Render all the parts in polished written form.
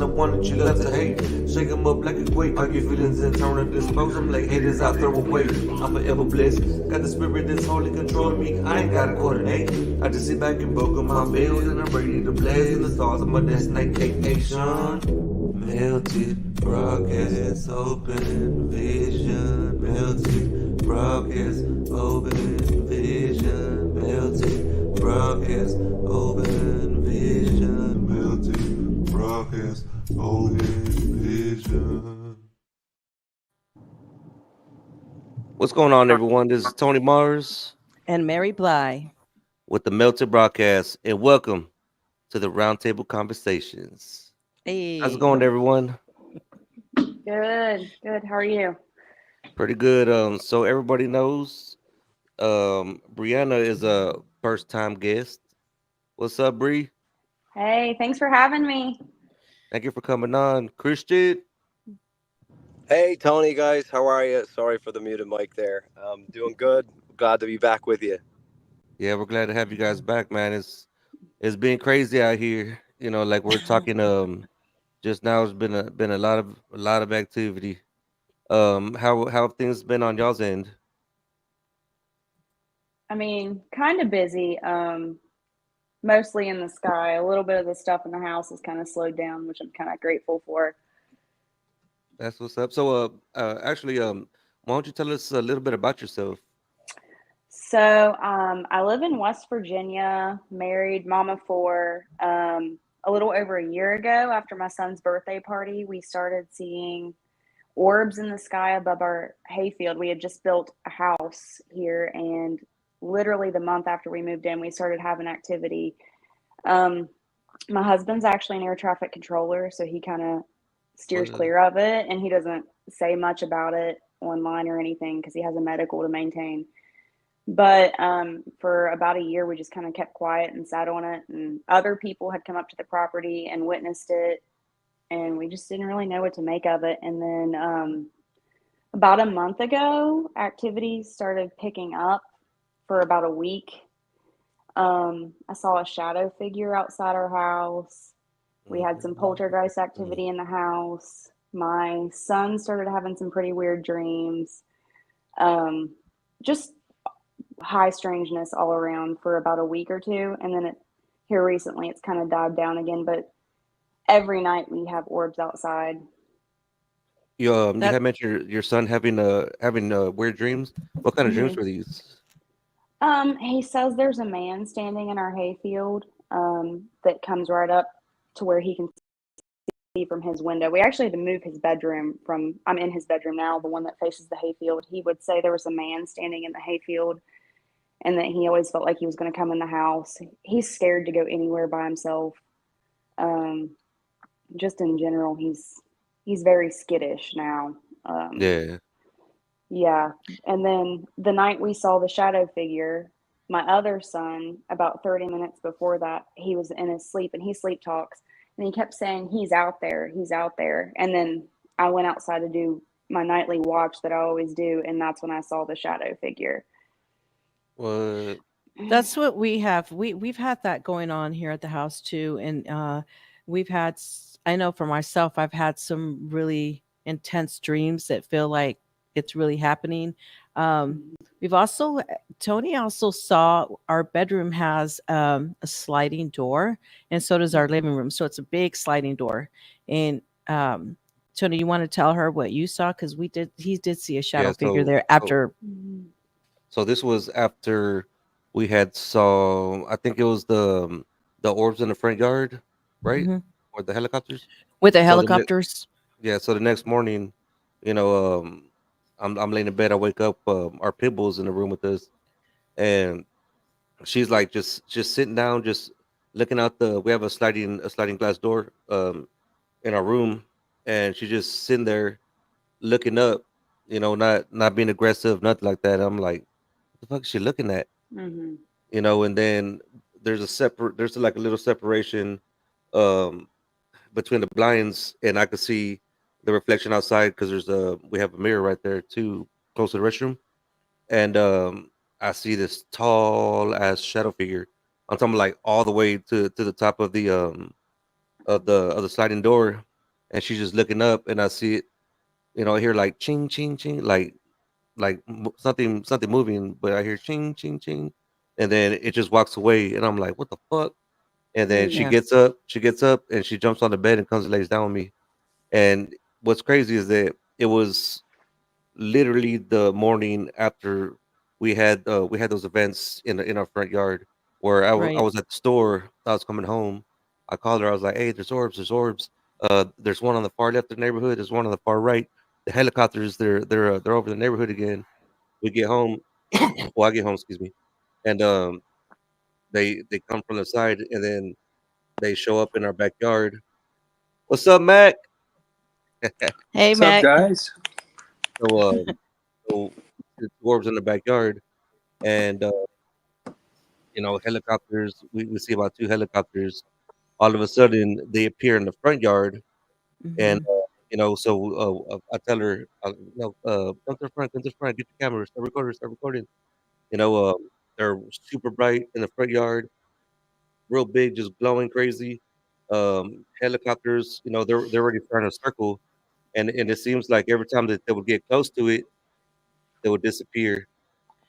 the one that you love to hate. Shake 'em up like a quake. All your feelings and turn and dispose them like haters I throw away. I'm forever blessed. Got the spirit that's holy controlling me. I ain't gotta coordinate. I just sit back and book on my bills and I'm ready to blast in the stars of my destination. Melted broadcast, open vision. Melted broadcast, open vision. Melted broadcast, open vision. Melted broadcast, open vision. What's going on, everyone? This is Tony Mars and Mary Bly with the Melted Broadcast, and welcome to the Roundtable Conversations. Hey. How's it going, everyone? Good. How are you? Pretty good. So everybody knows, Brianna is a first-time guest. What's up, Bree? Hey, thanks for having me. Thank you for coming on, Christian. Hey, Tony, guys. How are you? Sorry for the muted mic there. Doing good. Glad to be back with you. Yeah, we're glad to have you guys back, man. It's been crazy out here. You know, like we're talking. Just now, it's been a lot of activity. How have things been on y'all's end? I mean, kind of busy. Mostly in the sky. A little bit of the stuff in the house has kind of slowed down, which I'm kind of grateful for. That's what's up. So, actually, why don't you tell us a little bit about yourself? So, I live in West Virginia, married, mom of four. A little over a year ago, after my son's birthday party, we started seeing orbs in the sky above our hayfield. We had just built a house here, and literally the month after we moved in, we started having activity. My husband's actually an air traffic controller, so he kind of steers clear of it, and he doesn't say much about it online or anything because he has a medical to maintain. But for about a year, we just kind of kept quiet and sat on it, and other people had come up to the property and witnessed it, and we just didn't really know what to make of it. And then about a month ago, activity started picking up for about a week. I saw a shadow figure outside our house. We had some poltergeist activity in the house. My son started having some pretty weird dreams. Just high strangeness all around for about a week or two. And then here recently, it's kind of died down again. But every night we have orbs outside. You had mentioned your son having weird dreams. What kind of dreams were these? He says there's a man standing in our hayfield that comes right up to where he can see from his window. We actually had to move his bedroom I'm in his bedroom now, the one that faces the hayfield. He would say there was a man standing in the hayfield and that he always felt like he was going to come in the house. He's scared to go anywhere by himself. Just in general, he's very skittish now. Yeah. And then the night we saw the shadow figure, my other son, about 30 minutes before that, he was in his sleep and he sleep talks and he kept saying, he's out there. And then I went outside to do my nightly watch that I always do. And that's when I saw the shadow figure. What? That's what we have. We've had that going on here at the house too. And we've had, I know for myself, I've had some really intense dreams that feel like it's really happening. We've also, Tony also saw our bedroom has a sliding door, and so does our living room. So it's a big sliding door. And Tony, you want to tell her what you saw? Because he did see a shadow figure there after. So this was after we had saw. I think it was the orbs in the front yard, right? Mm-hmm. Or the helicopters. With the helicopters. So the next morning, you know, I'm laying in bed. I wake up. Our pit bull's in the room with us, and she's like just sitting down, just looking out the. We have a sliding glass door in our room, and she's just sitting there looking up. You know, not being aggressive, nothing like that. I'm like, what the fuck is she looking at? Mm-hmm. You know, and then there's like a little separation between the blinds, and I could see the reflection outside because we have a mirror right there too, close to the restroom, and I see this tall ass shadow figure. I'm talking like all the way to the top of the sliding door, and she's just looking up, and I see it. I hear like ching ching ching, like something moving, but I hear ching ching ching, and then it just walks away, and I'm like, what the fuck? And then Mm. Yeah. she gets up, and she jumps on the bed and comes and lays down with me. And what's crazy is that it was literally the morning after we had those events in our front yard where I Right. was at the store. I was coming home. I called her. I was like, "Hey, there's orbs. There's orbs. There's one on the far left of the neighborhood. There's one on the far right. The helicopters. They're over the neighborhood again." We get home. Well, I get home. Excuse me. And they come from the side, and then they show up in our backyard. What's up, Mac? Hey, What's up, Mac. guys? So so the orbs in the backyard, and helicopters. We see about two helicopters. All of a sudden, they appear in the front yard, and Hmm. so I tell her, no, come to the front, get the camera, start recording. You know, um, they're super bright in the front yard, real big, just glowing crazy. Helicopters, they're already starting to circle, and it seems like every time that they would get close to it, they would disappear,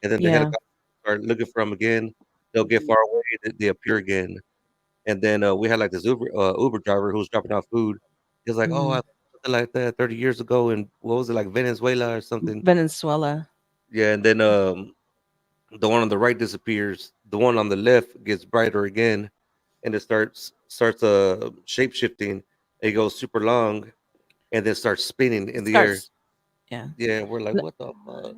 and then the Yeah. helicopters start looking for them again. They'll get Mhm. far away, they appear again. And then we had like this Uber driver who was dropping off food. He was like, "Oh, I Hmm. something like that 30 years ago, and what was it, like Venezuela or something?" Venezuela. Yeah, and then the one on the right disappears. The one on the left gets brighter again, and it starts shape shifting. It goes super long, and then starts spinning in the air. Starts. Yeah. Yeah, and we're like, "What the fuck?" What?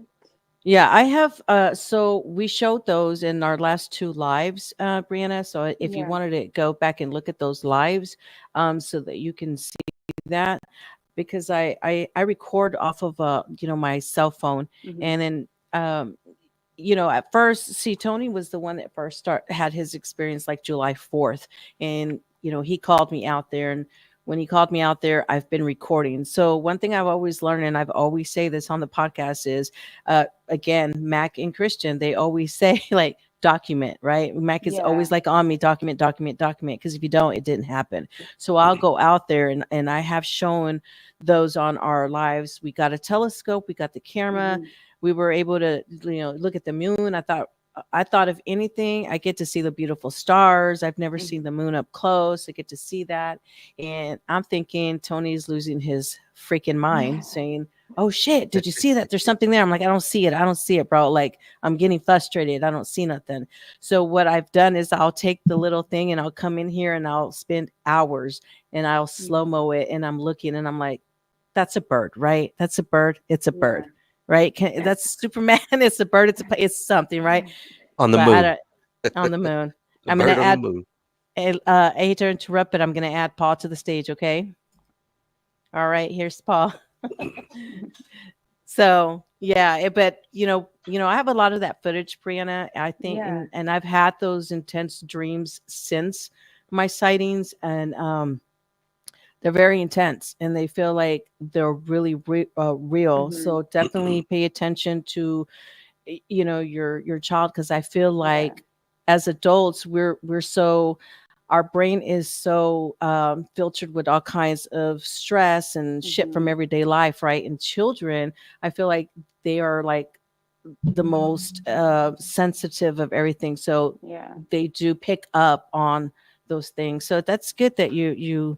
Yeah, I have so we showed those in our last two lives, Brianna. So if you Yeah. wanted to go back and look at those lives, so that you can see that, because I record off of my cell phone, Mhm. and then at first, see, Tony was the one that first had his experience like July 4th, and he called me out there, and when he called me out there, I've been recording. So one thing I've always learned, and I've always say this on the podcast, is again, Mac and Christian, they always say like document, right? Mac is Yeah. always like on me, document, document, document, because if you don't, it didn't happen. So I'll go out there, and I have shown those on our lives. We got a telescope, we got the camera, Mhm. we were able to look at the moon. I thought if anything, I get to see the beautiful stars. I've never Mhm. seen the moon up close. I get to see that, and I'm thinking Tony's losing his freaking mind, saying, "Oh shit, did you see that? There's something there." I'm like, "I don't see it. I don't see it, bro." Like, I'm getting frustrated. I don't see nothing. So what I've done is I'll take the little thing and I'll come in here and I'll spend hours and I'll slow Mhm. mo it, and I'm looking and I'm like, "That's a bird, right? That's a bird. It's a bird." Yeah. Right? That's Superman. It's a bird. It's something, right? On the But I moon, don't, on the moon. a I'm gonna bird on the add. moon. I hate to interrupt, but I'm gonna add Paul to the stage. Okay. All right. Here's Paul. So yeah, but I have a lot of that footage, Brianna. I think, Yeah. and I've had those intense dreams since my sightings, and they're very intense, and they feel like they're really real. Mhm. So definitely pay attention to your child, because I feel Yeah. like as adults we're so, our brain is so filtered with all kinds of stress and shit from Mhm. everyday life, right? And children, I feel like they are like the most sensitive of everything, so Yeah. they do pick up on those things. So that's good that you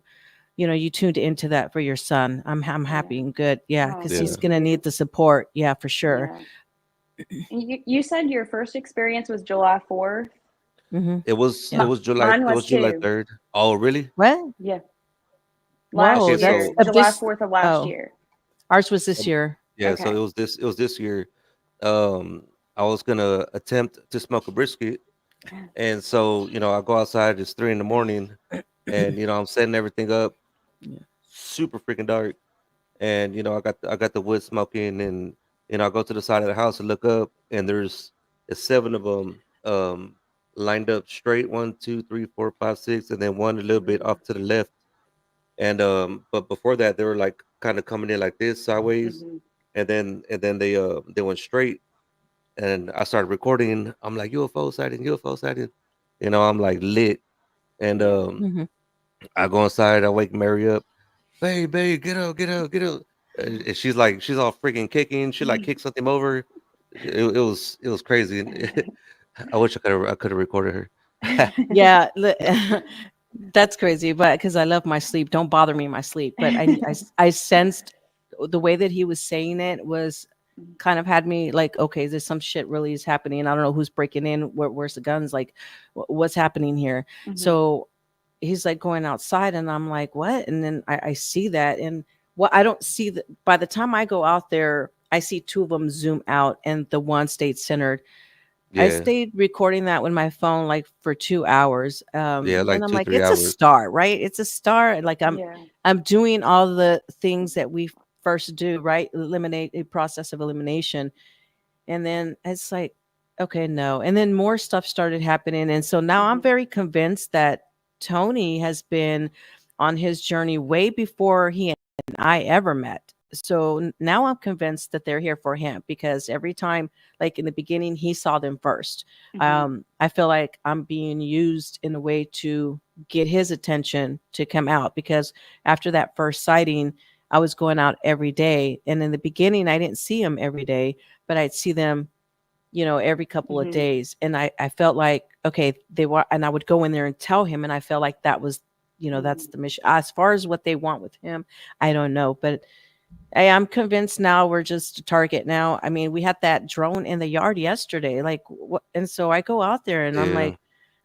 tuned into that for your son. I'm Yeah. happy and good, yeah, Oh, because Yeah, he's thank gonna you. need the support, yeah, for sure. Yeah. And you said your first experience was July 4th. Hmm. it was it Yeah. was July Mine it was was July too. 3rd. Oh, really? What? Yeah. Last Whoa, Okay, that's year, so of July this. 4th of last Oh, year. ours was this um, year. yeah, so Okay. it was this year. Um, I was gonna attempt to smoke a brisket, and so I go outside. It's 3 in the morning, and I'm setting everything up. Yeah. Super freaking dark, and I got the wood smoking, and I go to the side of the house and look up, and there's seven of them lined up straight, one, two, three, four, five, six, and then one a little bit Mhm. off to the left. And but before that, they were like kind of coming in like this sideways, Mhm. and then they went straight, and I started recording. I'm like, UFO sighting, UFO sighting. I'm like lit, and Yeah. Hmm. I go inside, I wake Mary up. babe, get up, get up, get up. And she's all freaking kicking. She like kicked something over. It was crazy. I wish I could have recorded her. Yeah, that's crazy. But because I love my sleep, don't bother me in my sleep. But I sensed the way that he was saying it was kind of had me like, okay, there's some shit really is happening. I don't know who's breaking in. Where's the guns? Like, what's happening here? So he's like going outside, and I'm like, what? And then I see that, and what I don't see that by the time I go out there, I see two of them zoom out, and the one stayed centered. I Yeah, stayed recording that with my phone like for 2 hours. yeah, And like I'm two, like, three it's a hours. star, right? It's a star. Like Yeah. I'm doing all the things that we first do, right? Eliminate a process of elimination. And then it's like, okay, no. And then more stuff started happening. And so now I'm very convinced that Tony has been on his journey way before he and I ever met. So now I'm convinced that they're here for him because every time, like in the beginning, he saw them first. I feel like I'm being used in a way to get his attention to come out because after that first sighting, I was going out every day. And in the beginning, I didn't see him every day, but I'd see them, every couple of days. And I felt like, okay, they were, and I would go in there and tell him. And I felt like that was, that's the mission. As far as what they want with him, I don't know. But I am convinced now we're just a target now. I mean, we had that drone in the yard yesterday. Like, what? And so I go out there and Yeah,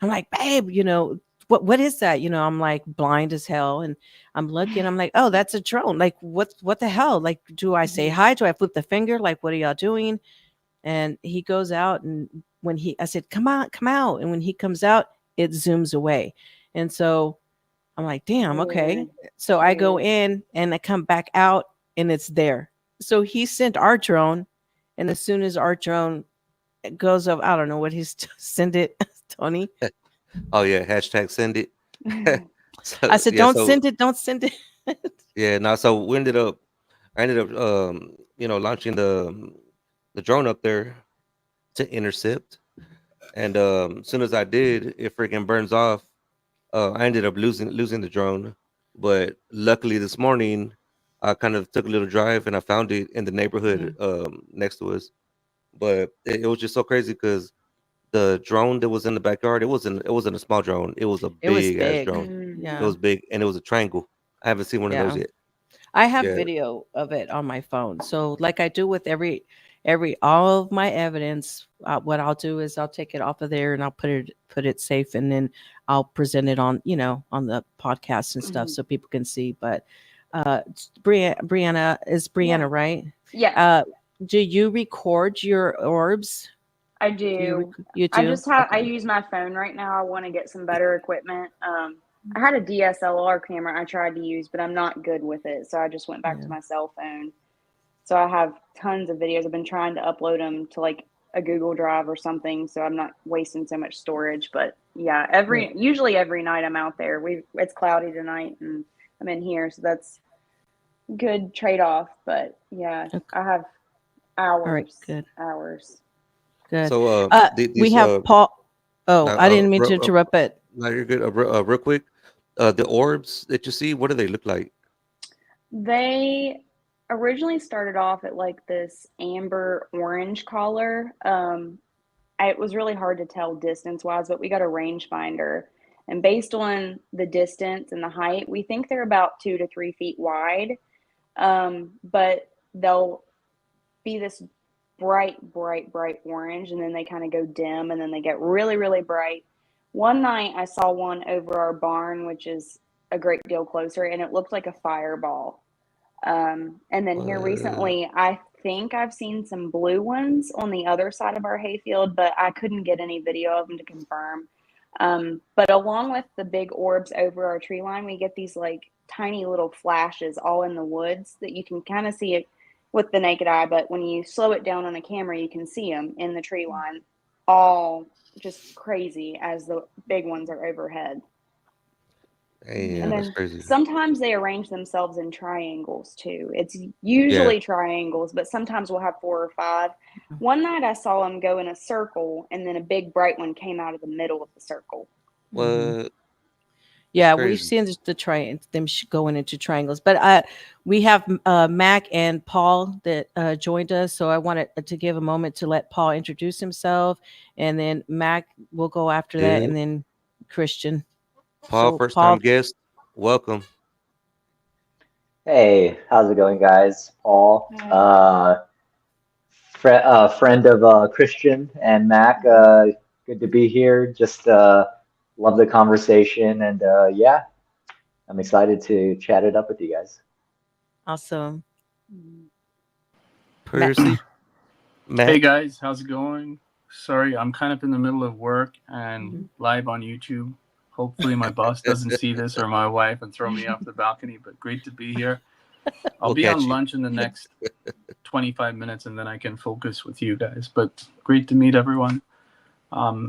I'm like, babe, what is that? I'm like blind as hell. And I'm looking, I'm like, oh, that's a drone. Like, what the hell? Like, do I say hi? Do I flip the finger? Like, what are y'all doing? And he goes out, and I said, come on, come out. And when he comes out, it zooms away. And so I'm like, damn, okay. Weird. So I go Weird. in and I come back out and it's there. So he sent our drone. And as soon as our drone goes up, I don't know what he's send it, Tony. oh yeah, hashtag send it. I So said, yeah, don't so send it, don't send it. yeah, now so I ended up launching the drone up there to intercept, and as soon as I did, it freaking burns off. I ended up losing the drone, but luckily this morning I kind of took a little drive and I found it in the neighborhood Mhm. next to us. But it was just so crazy because the drone that was in the backyard, it wasn't a small drone. It was a It was big ass big. drone. It Yeah. was big and it was a triangle. I haven't seen one of those Yeah. yet. I have Yeah, video of it on my phone. So like I do with every all of my evidence, what I'll do is I'll take it off of there and I'll put it safe, and then I'll present it on, on the podcast and stuff so people can see. But Brianna is Yeah. Brianna, right? Yes, Uh do you record your orbs? I Do you do. you I do? just have I Okay. use my phone right now. I want to get some better equipment. I had a DSLR camera I tried to use, but I'm not good with it. So I just went back to Yeah. my cell phone. So I have tons of videos. I've been trying to upload them to like a Google Drive or something, so I'm not wasting so much storage. But yeah, Right. usually every night I'm out there. It's cloudy tonight and I'm in here, so that's good trade off. But yeah, Okay. I have All right. hours, Good. hours. Good. so We these have Paul. Oh, now I didn't mean to interrupt, but now you're good. Real quick, the orbs that you see, what do they look like? They originally started off at like this amber orange color. It was really hard to tell distance wise, but we got a rangefinder. And based on the distance and the height, we think they're about 2 to 3 feet wide. But they'll be this bright, bright, bright orange, and then they kind of go dim, and then they get really, really bright. One night I saw one over our barn, which is a great deal closer, and it looked like a fireball. And then here Uh, recently, I think I've seen some blue ones on the other side of our hayfield, but I couldn't get any video of them to confirm. But along with the big orbs over our tree line, we get these like tiny little flashes all in the woods that you can kind of see it with the naked eye. But when you slow it down on a camera, you can see them in the tree line, all just crazy as the big ones are overhead. And damn, yeah. that's then crazy. sometimes they arrange themselves in triangles too. It's Yeah. usually triangles, but sometimes we'll have four or five. One night I saw them go in a circle, and then a big bright one came out of the middle of the circle. Hmm. What? Yeah, we've crazy. seen them going into triangles, but we have Mac and Paul that joined us. So I wanted to give a moment to let Paul introduce himself, and then Mac will go after that, Yeah. and then Christian. Paul, So first time Paul, guest. Welcome. Hey, how's it going, guys? Paul, Hi. friend of Christian and Mac. Good to be here. Just love the conversation, and yeah, I'm excited to chat it up with you guys. awesome. Mhm. Mac. Percy, Hey Mac. guys, how's it going? Sorry, I'm kind of in the middle of work and Mhm. live on YouTube. Hopefully, my boss doesn't see this or my wife and throw me off the balcony, but great to be here. I'll We'll be catch on you. lunch in the next 25 minutes and then I can focus with you guys. But great to meet everyone.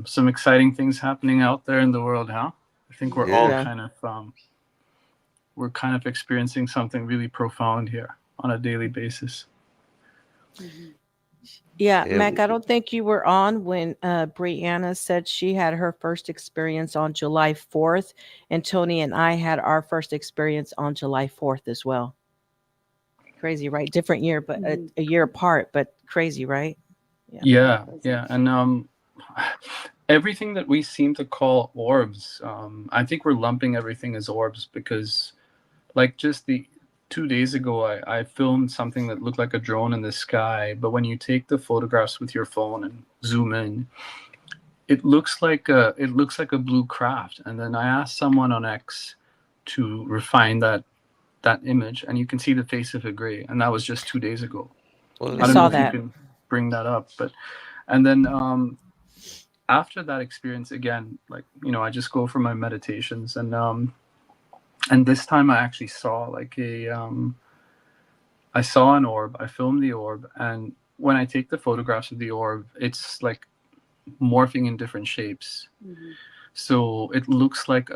Some exciting things happening out there in the world, huh? I think we're all Yeah. Yeah. we're kind of experiencing something really profound here on a daily basis. Mhm. Yeah, Yeah. Mac, I don't think you were on when Brianna said she had her first experience on July 4th, and Tony and I had our first experience on July 4th as well. Crazy, right? Different year, but Mhm. a year apart, but crazy, right? Yeah. Yeah, Crazy. yeah, and everything that we seem to call orbs, I think we're lumping everything as orbs because, like, just the 2 days ago, I filmed something that looked like a drone in the sky, but when you take the photographs with your phone and zoom in, it looks like a blue craft. And then I asked someone on X to refine that image, and you can see the face of a gray, and that was just 2 days ago. Well, I I let don't me know saw if you that. can bring that up, but and then after that experience again, like, I just go for my meditations, and this time I actually saw like I saw an orb. I filmed the orb, and when I take the photographs of the orb, it's like morphing in different shapes. Mhm. So it looks like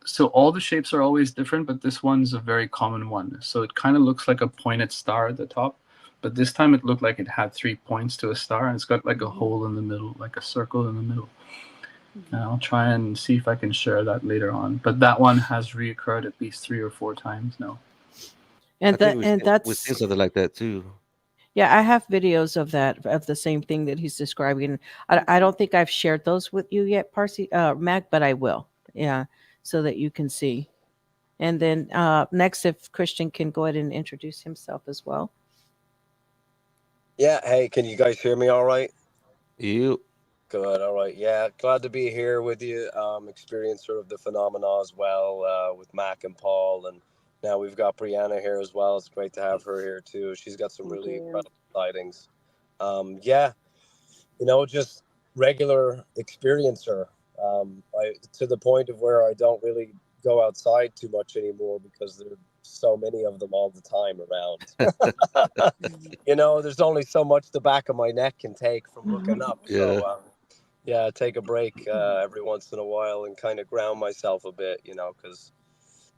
so all the shapes are always different, but this one's a very common one. So it kind of looks like a pointed star at the top, but this time it looked like it had 3 points to a star, and it's got like a Mhm. hole in the middle, like a circle in the middle. And Mhm. I'll try and see if I can share that later on. But that one has reoccurred at least 3 or 4 times now. I And think and we've seen that's something like that too. yeah, I have videos of that of the same thing that he's describing. I don't think I've shared those with you yet, Parsi Mac, but I will. Yeah, so that you can see. And then next, if Christian can go ahead and introduce himself as well. Yeah. Hey, can you guys hear me all right? You. Good. All right. Yeah. Glad to be here with you. Experience sort of the phenomena as well with Mac and Paul. And now we've got Brianna here as well. It's great to have her here too. She's got some Thank really you. incredible sightings. Yeah. Just regular experiencer. To the point of where I don't really go outside too much anymore because there's so many of them all the time around. Mhm. There's only so much the back of my neck can take from looking up. Yeah. So, yeah, take a break every once in a while and kind of ground myself a bit, because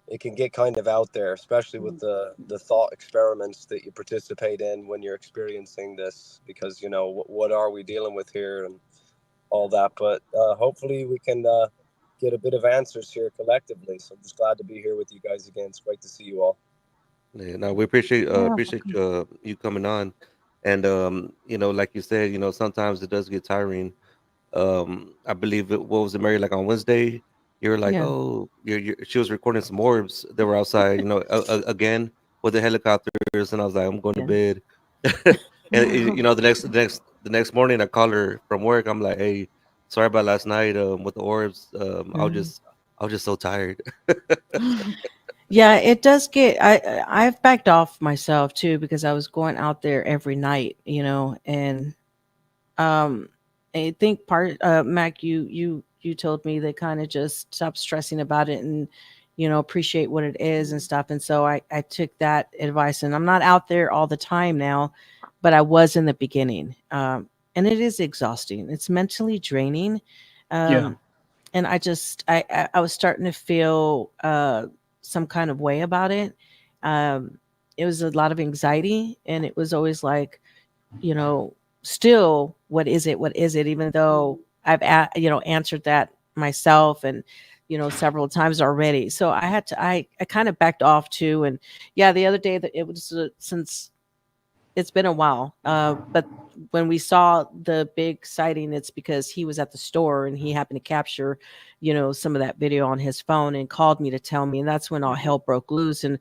it can get kind of out there, especially with the thought experiments that you participate in when you're experiencing this, because, what are we dealing with here and all that. But hopefully we can get a bit of answers here collectively. So I'm just glad to be here with you guys again. It's great to see you all. Yeah, no, we appreciate Yeah. you coming on, and like you said, sometimes it does get tiring. I believe what was it, Mary? Like on Wednesday, you were like, Yeah. oh, she was recording some orbs that were outside, again with the helicopters, and I was like, I'm going to Yeah. bed. And the next morning, I called her from work. I'm like, hey, sorry about last night. With the orbs, Mhm. I was just so tired. Yeah, it does get. I've backed off myself too because I was going out there every night, and um, I think Mac, you told me that kind of just stop stressing about it and appreciate what it is and stuff. And so I took that advice, and I'm not out there all the time now, but I was in the beginning. And it is exhausting. It's mentally draining. Yeah. Um, and I was starting to feel some kind of way about it. Um, it was a lot of anxiety, and it was always like, you know, still, what is it? What is it? Even though I've answered that myself, and several times already. So I kind of backed off too. And yeah, the other day that it was since it's been a while. But when we saw the big sighting, it's because he was at the store and he happened to capture, some of that video on his phone and called me to tell me. And that's when all hell broke loose and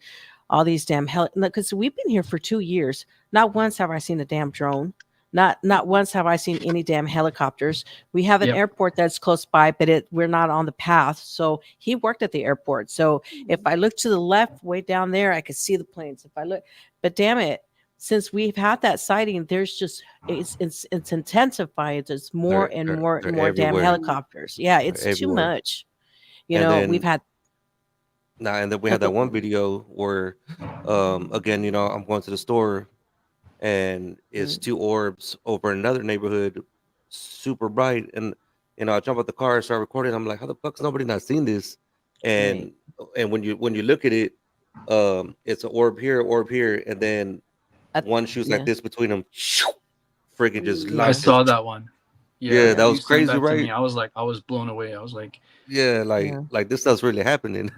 all these damn hell. Because we've been here for 2 years. Not once have I seen a damn drone. Not once have I seen any damn helicopters. We have an airport that's close by, but we're not on the path. So he worked at the airport. So if I look to the left, way down there, I could see the planes. If I look, but damn it. Since we've had that sighting, there's just it's intensified. There's more and more and more damn everywhere. helicopters. Yeah, it's too Everywhere. much. And then We've had and then we had that one video where, again, I'm going to the store, and it's 2 orbs over another neighborhood, super bright, and I jump out the car, start recording. I'm like, how the fuck's nobody not seen this? And when you look at it, it's an orb here, and then one shoots like this between them, freaking just I lights. saw that one. Yeah, that was you sent crazy, that to right? me. I was blown away. I was like, Yeah, like this stuff's really happening.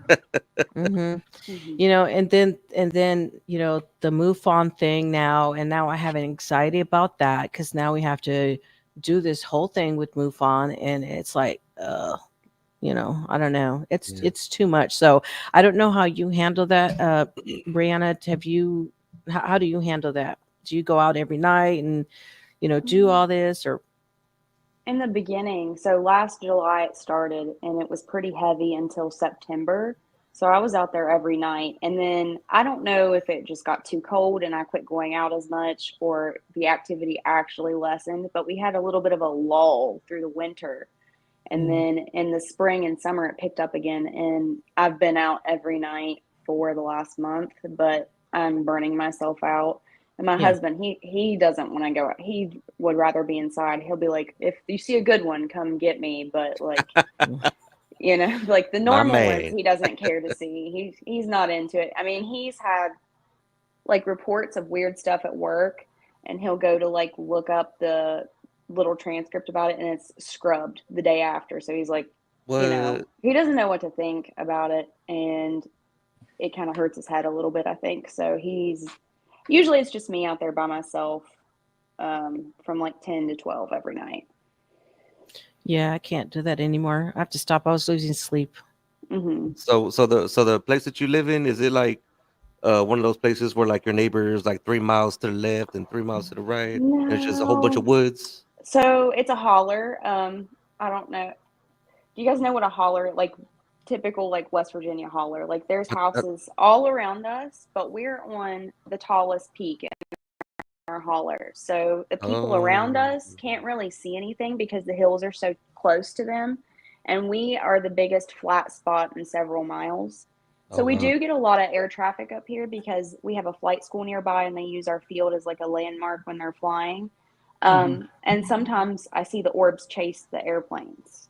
and then the MUFON thing now, and now I have an anxiety about that because now we have to do this whole thing with MUFON, and it's like, I don't know, it's too much. So I don't know how you handle that, Brianna. How do you handle that? Do you go out every night and do all this, or? In the beginning, so last July it started and it was pretty heavy until September. So I was out there every night. And then I don't know if it just got too cold and I quit going out as much or the activity actually lessened, but we had a little bit of a lull through the winter. And then in the spring and summer it picked up again. And I've been out every night for the last month, but I'm burning myself out. And my husband, he doesn't want to go out. He would rather be inside. He'll be like, if you see a good one, come get me. But like, like the normal ones, he doesn't care to see. He's not into it. I mean, he's had like reports of weird stuff at work, and he'll go to like look up the little transcript about it, and it's scrubbed the day after. So he's like, he doesn't know what to think about it, and it kind of hurts his head a little bit, I think. So usually it's just me out there by myself, from like 10 to 12 every night. Yeah, I can't do that anymore. I have to stop. I was losing sleep. Mm-hmm. So the place that you live in, is it like one of those places where like your neighbor is like 3 miles to the left and 3 miles to the right, and it's just a whole bunch of woods? So it's a holler. I don't know. Do you guys know what a holler, like typical like West Virginia holler? Like there's houses all around us, but we're on the tallest peak in our holler. So the people around us can't really see anything because the hills are so close to them. And we are the biggest flat spot in several miles. So we do get a lot of air traffic up here because we have a flight school nearby and they use our field as like a landmark when they're flying. And sometimes I see the orbs chase the airplanes,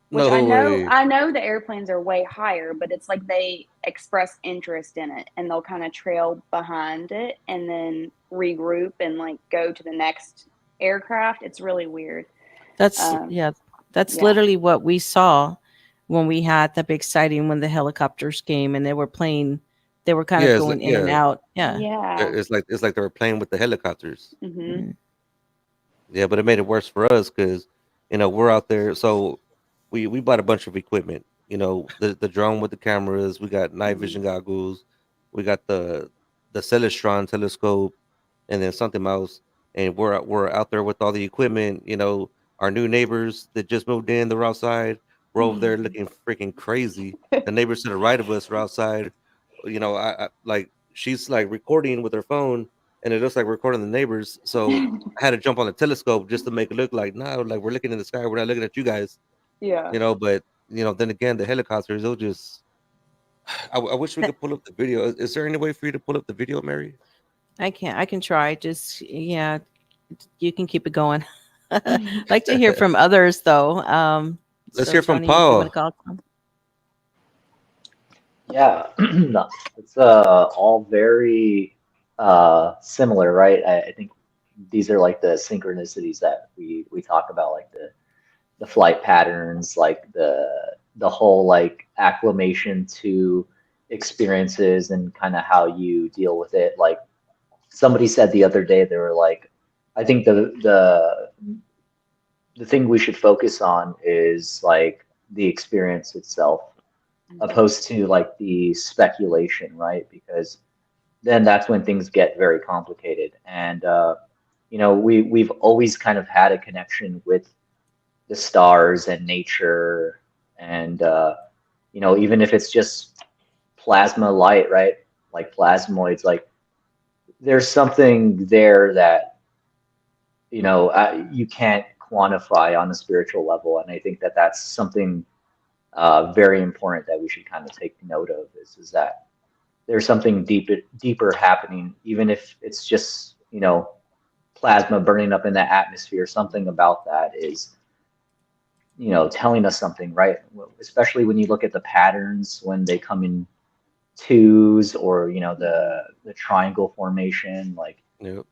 which I know the airplanes are way higher, but it's like they express interest in it and they'll kind of trail behind it and then regroup and like go to the next aircraft. It's really weird. That's literally what we saw when we had the big sighting when the helicopters came and they were kind of going in and out. It's like they were playing with the helicopters. Mm-hmm. Yeah, but it made it worse for us because we're out there. So we bought a bunch of equipment. The drone with the cameras. We got night vision goggles. We got the Celestron telescope, and then something else. And we're out there with all the equipment. Our new neighbors that just moved in, they're outside. We're over there looking freaking crazy. The neighbors to the right of us are outside. I like she's like recording with her phone, and it looks like we're recording the neighbors. So I had to jump on the telescope just to make it look like like we're looking in the sky. We're not looking at you guys. Yeah. But then again, the helicopters, they'll just. I wish we could pull up the video. Is there any way for you to pull up the video, Mary? I can try. Just you can keep it going. I'd like to hear from others though. Let's hear from Paul. Yeah, it's all very similar, right? I think these are like the synchronicities that we talk about, like the flight patterns, like the the whole like acclimation to experiences and kind of how you deal with it. Like somebody said the other day, they were like, I think the thing we should focus on is like the experience itself, opposed to like the speculation, right? Because then that's when things get very complicated. And you know, we've always kind of had a connection with the stars and nature, and you know, even if it's just plasma light, right? Like plasmoids, like there's something there that, you know, you can't quantify on a spiritual level. And I think that that's something very important that we should kind of take note of, is that there's something deeper happening, even if it's just, you know, plasma burning up in the atmosphere. Something about that is, you know, telling us something, right? Especially when you look at the patterns when they come in twos, or, you know, the triangle formation. Like Yep.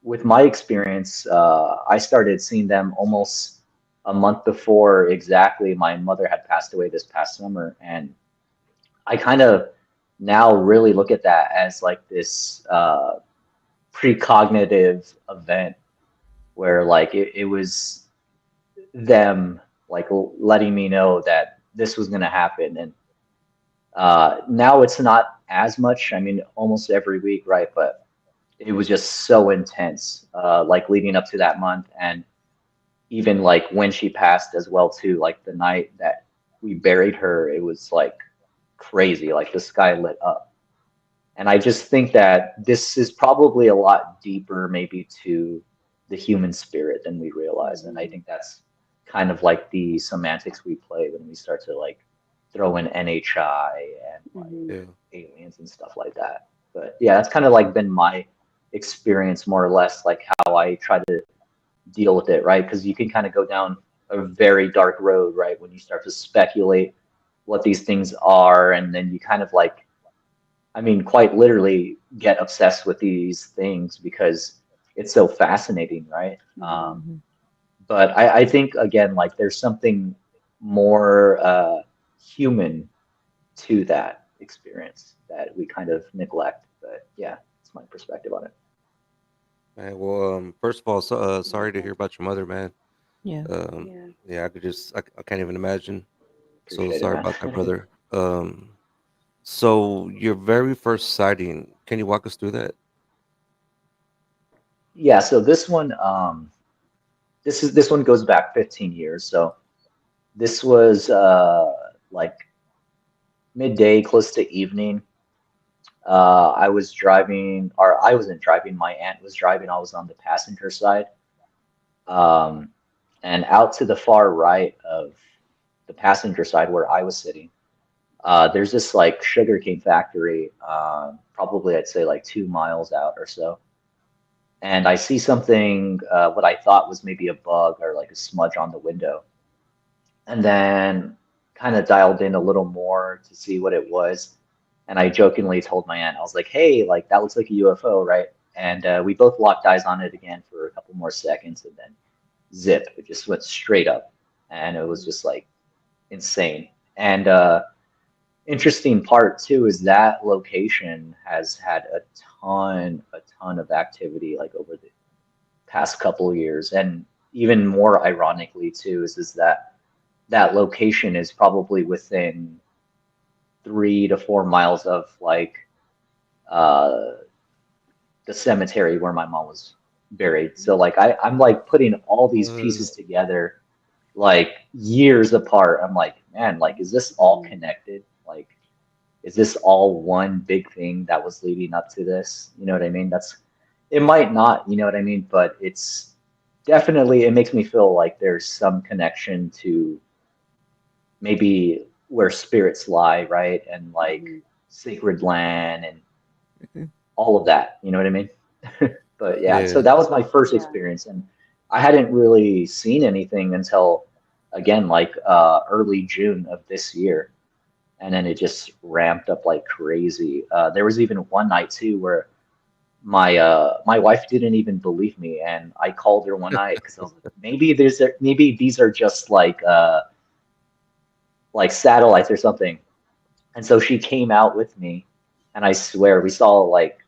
with my experience, I started seeing them almost a month before exactly my mother had passed away this past summer. And I kind of now really look at that as like this precognitive event, where like it was them like letting me know that this was going to happen. And now it's not as much. I mean, almost every week, right? But it was just so intense, like leading up to that month, and even like when she passed as well too. Like the night that we buried her, it was like crazy. Like the sky lit up. And I just think that this is probably a lot deeper, maybe, to the human spirit than we realize. And I think that's kind of like the semantics we play when we start to like throw in NHI and like Yeah. aliens and stuff like that. But yeah, that's kind of like been my experience, more or less, like how I try to deal with it, right? Because you can kind of go down a very dark road, right, when you start to speculate what these things are, and then you kind of like, I mean, quite literally get obsessed with these things because it's so fascinating, right? But I think, again, like there's something more human to that experience that we kind of neglect. But yeah, that's my perspective on it. Man, well, first of all, sorry to hear about your mother, man. Yeah. Yeah. Yeah, I can't even imagine. So Appreciate it, sorry man. about that, brother. So your very first sighting, can you walk us through that? Yeah, so this one, this one goes back 15 years. So this was like midday, close to evening. I was driving, or I wasn't driving, my aunt was driving. I was on the passenger side. Um, and out to the far right of the passenger side where I was sitting, there's this like sugarcane factory, probably I'd say like 2 miles out or so. And I see something, what I thought was maybe a bug or like a smudge on the window. And then kind of dialed in a little more to see what it was. And I jokingly told my aunt, I was like, hey, like that looks like a UFO, right? And we both locked eyes on it again for a couple more seconds, and then zip, it just went straight up. And it was just like insane. And interesting part too is that location has had a ton of activity like over the past couple of years. And even more ironically too is that that location is probably within 3 to 4 miles of like the cemetery where my mom was buried. So like I'm like putting all these pieces together like years apart. I'm like, man, like is this all connected? Like is this all one big thing that was leading up to this? You know what I mean? It might not, you know what I mean? But it's definitely, it makes me feel like there's some connection to maybe where spirits lie, right? And like sacred land and all of that, you know what I mean? But yeah, so Yeah. that was my first Yeah. experience, and I hadn't really seen anything until, again, like early June of this year. And then it just ramped up like crazy. There was even one night too where my wife didn't even believe me, and I called her one night because I was like, maybe these are just like like satellites or something. And so she came out with me, and I swear we saw like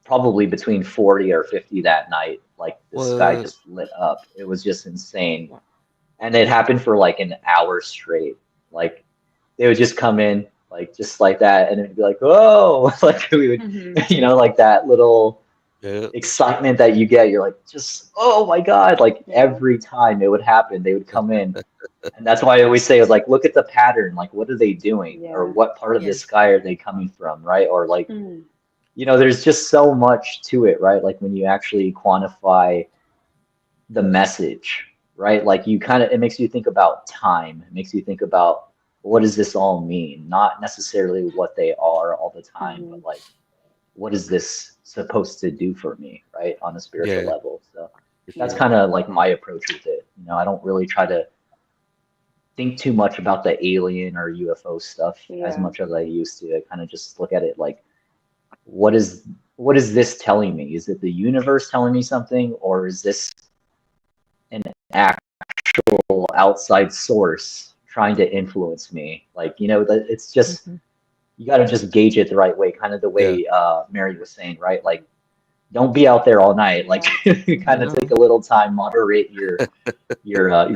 probably between 40 or 50 that night. Like the sky What? just lit up. It was just insane. And it happened for like an hour straight. Like they would just come in like just like that, and it'd be like, oh, like we would, Mhm. like that little Yeah. excitement that you get. You're like, just oh my God. Like Yeah. every time it would happen, they would come in. And that's why I always say is like, look at the pattern. Like, what are they doing? Or Yeah. what part of the Yes. sky are they coming from, right? Or like, Mhm. there's just so much to it, right? Like when you actually quantify the message, right? Like you kind of, it makes you think about time. It makes you think about what does this all mean? Not necessarily what they are all the time, but Mhm. like, what is this supposed to do for me, right? On a spiritual Yeah. level. So For that's sure. kind of like my approach with it. I don't really try to think too much about the alien or UFO stuff as Yeah. much as I used to. I kind of just look at it like, what is this telling me? Is it the universe telling me something, or is this an actual outside source trying to influence me? Like, that it's just Mhm. you got to just gauge it the right way, kind of the Yeah. way Mary was saying, right? Like, don't be out there all night. Like, kind of take No. a little time, moderate your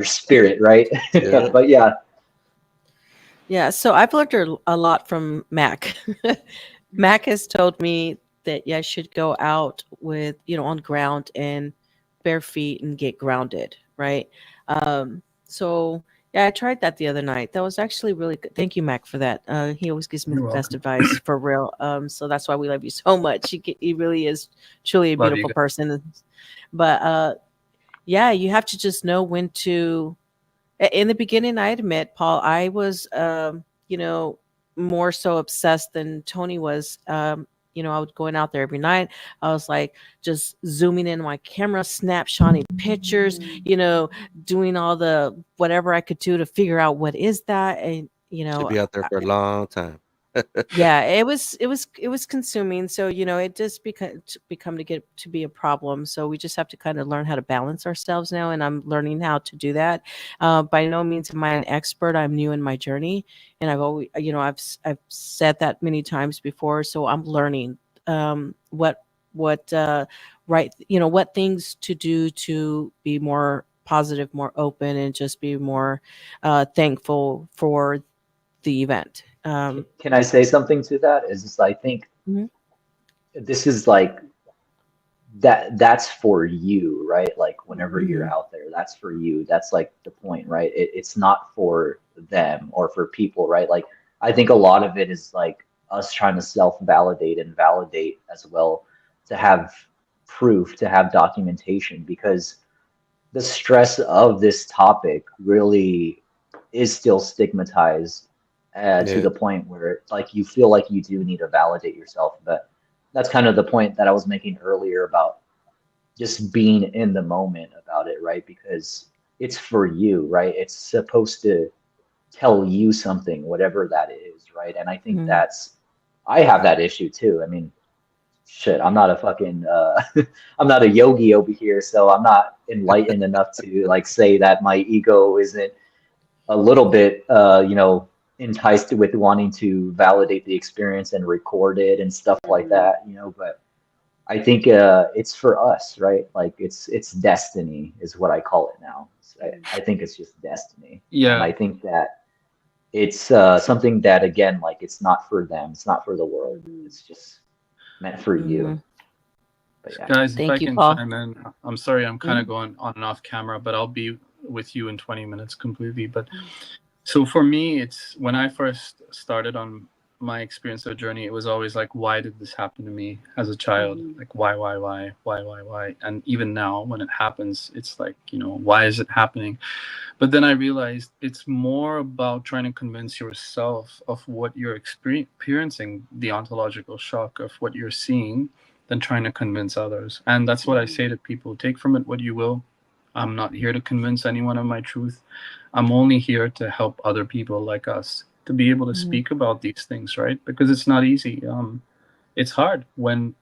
spirit, right? Yeah. But yeah, Yeah, so I've learned a lot from Mac. Mac has told me that yeah, I should go out with, on ground and bare feet and get grounded, right? So yeah, I tried that the other night. That was actually really good. Thank you, Mac, for that. He always gives me You're the best welcome. advice for real. So that's why we love you so much. He really is truly a Love you beautiful guys. person. But yeah, you have to just know when to. In the beginning, I admit, Paul, I was, more so obsessed than Tony was. I was going out there every night. I was like just zooming in my camera, snapshotting pictures, Mhm. doing all the whatever I could do to figure out what is that. And, Should be out there for a long time. yeah, it was consuming. So it just become to get to be a problem. So we just have to kind of learn how to balance ourselves now, and I'm learning how to do that. By no means am I an expert. I'm new in my journey, and I've always I've said that many times before. So I'm learning what right what things to do to be more positive, more open, and just be more thankful for the event. can I say something to that? Is just I think Mhm. this is like that's for you, right? Like whenever you're Mhm. out there, that's for you. That's like the point, right? It's not for them or for people, right? Like I think a lot of it is like us trying to self-validate and validate as well, to have proof, to have documentation, because the stress of this topic really is still stigmatized, to Yeah. the point where like you feel like you do need to validate yourself. But that's kind of the point that I was making earlier about just being in the moment about it, right? Because it's for you, right? It's supposed to tell you something, whatever that is, right? And I think Mhm. I have that issue too. I mean, shit, I'm not a fucking I'm not a yogi over here, so I'm not enlightened enough to like say that my ego isn't a little bit enticed with wanting to validate the experience and record it and stuff like Mhm. that, but I think it's for us, right? Like it's destiny is what I call it now. So I think it's just destiny, and Yeah. I think that it's something that again, like it's not for them, it's not for the world, Mhm. it's just meant for you. Mhm. But yeah. Guys, if I Thank you, can Paul. chime in, I'm sorry I'm kind of Mhm. going on and off camera, but I'll be with you in 20 minutes completely. But so for me, it's when I first started on my experience or journey, it was always like, why did this happen to me as a child? Mhm. Like, why? And even now, when it happens, it's like, why is it happening? But then I realized it's more about trying to convince yourself of what you're experiencing, the ontological shock of what you're seeing, than trying to convince others. And that's what I Mhm. say to people: take from it what you will. I'm not here to convince anyone of my truth. I'm only here to help other people like us to be able to Mhm. speak about these things, right? Because it's not easy. It's hard when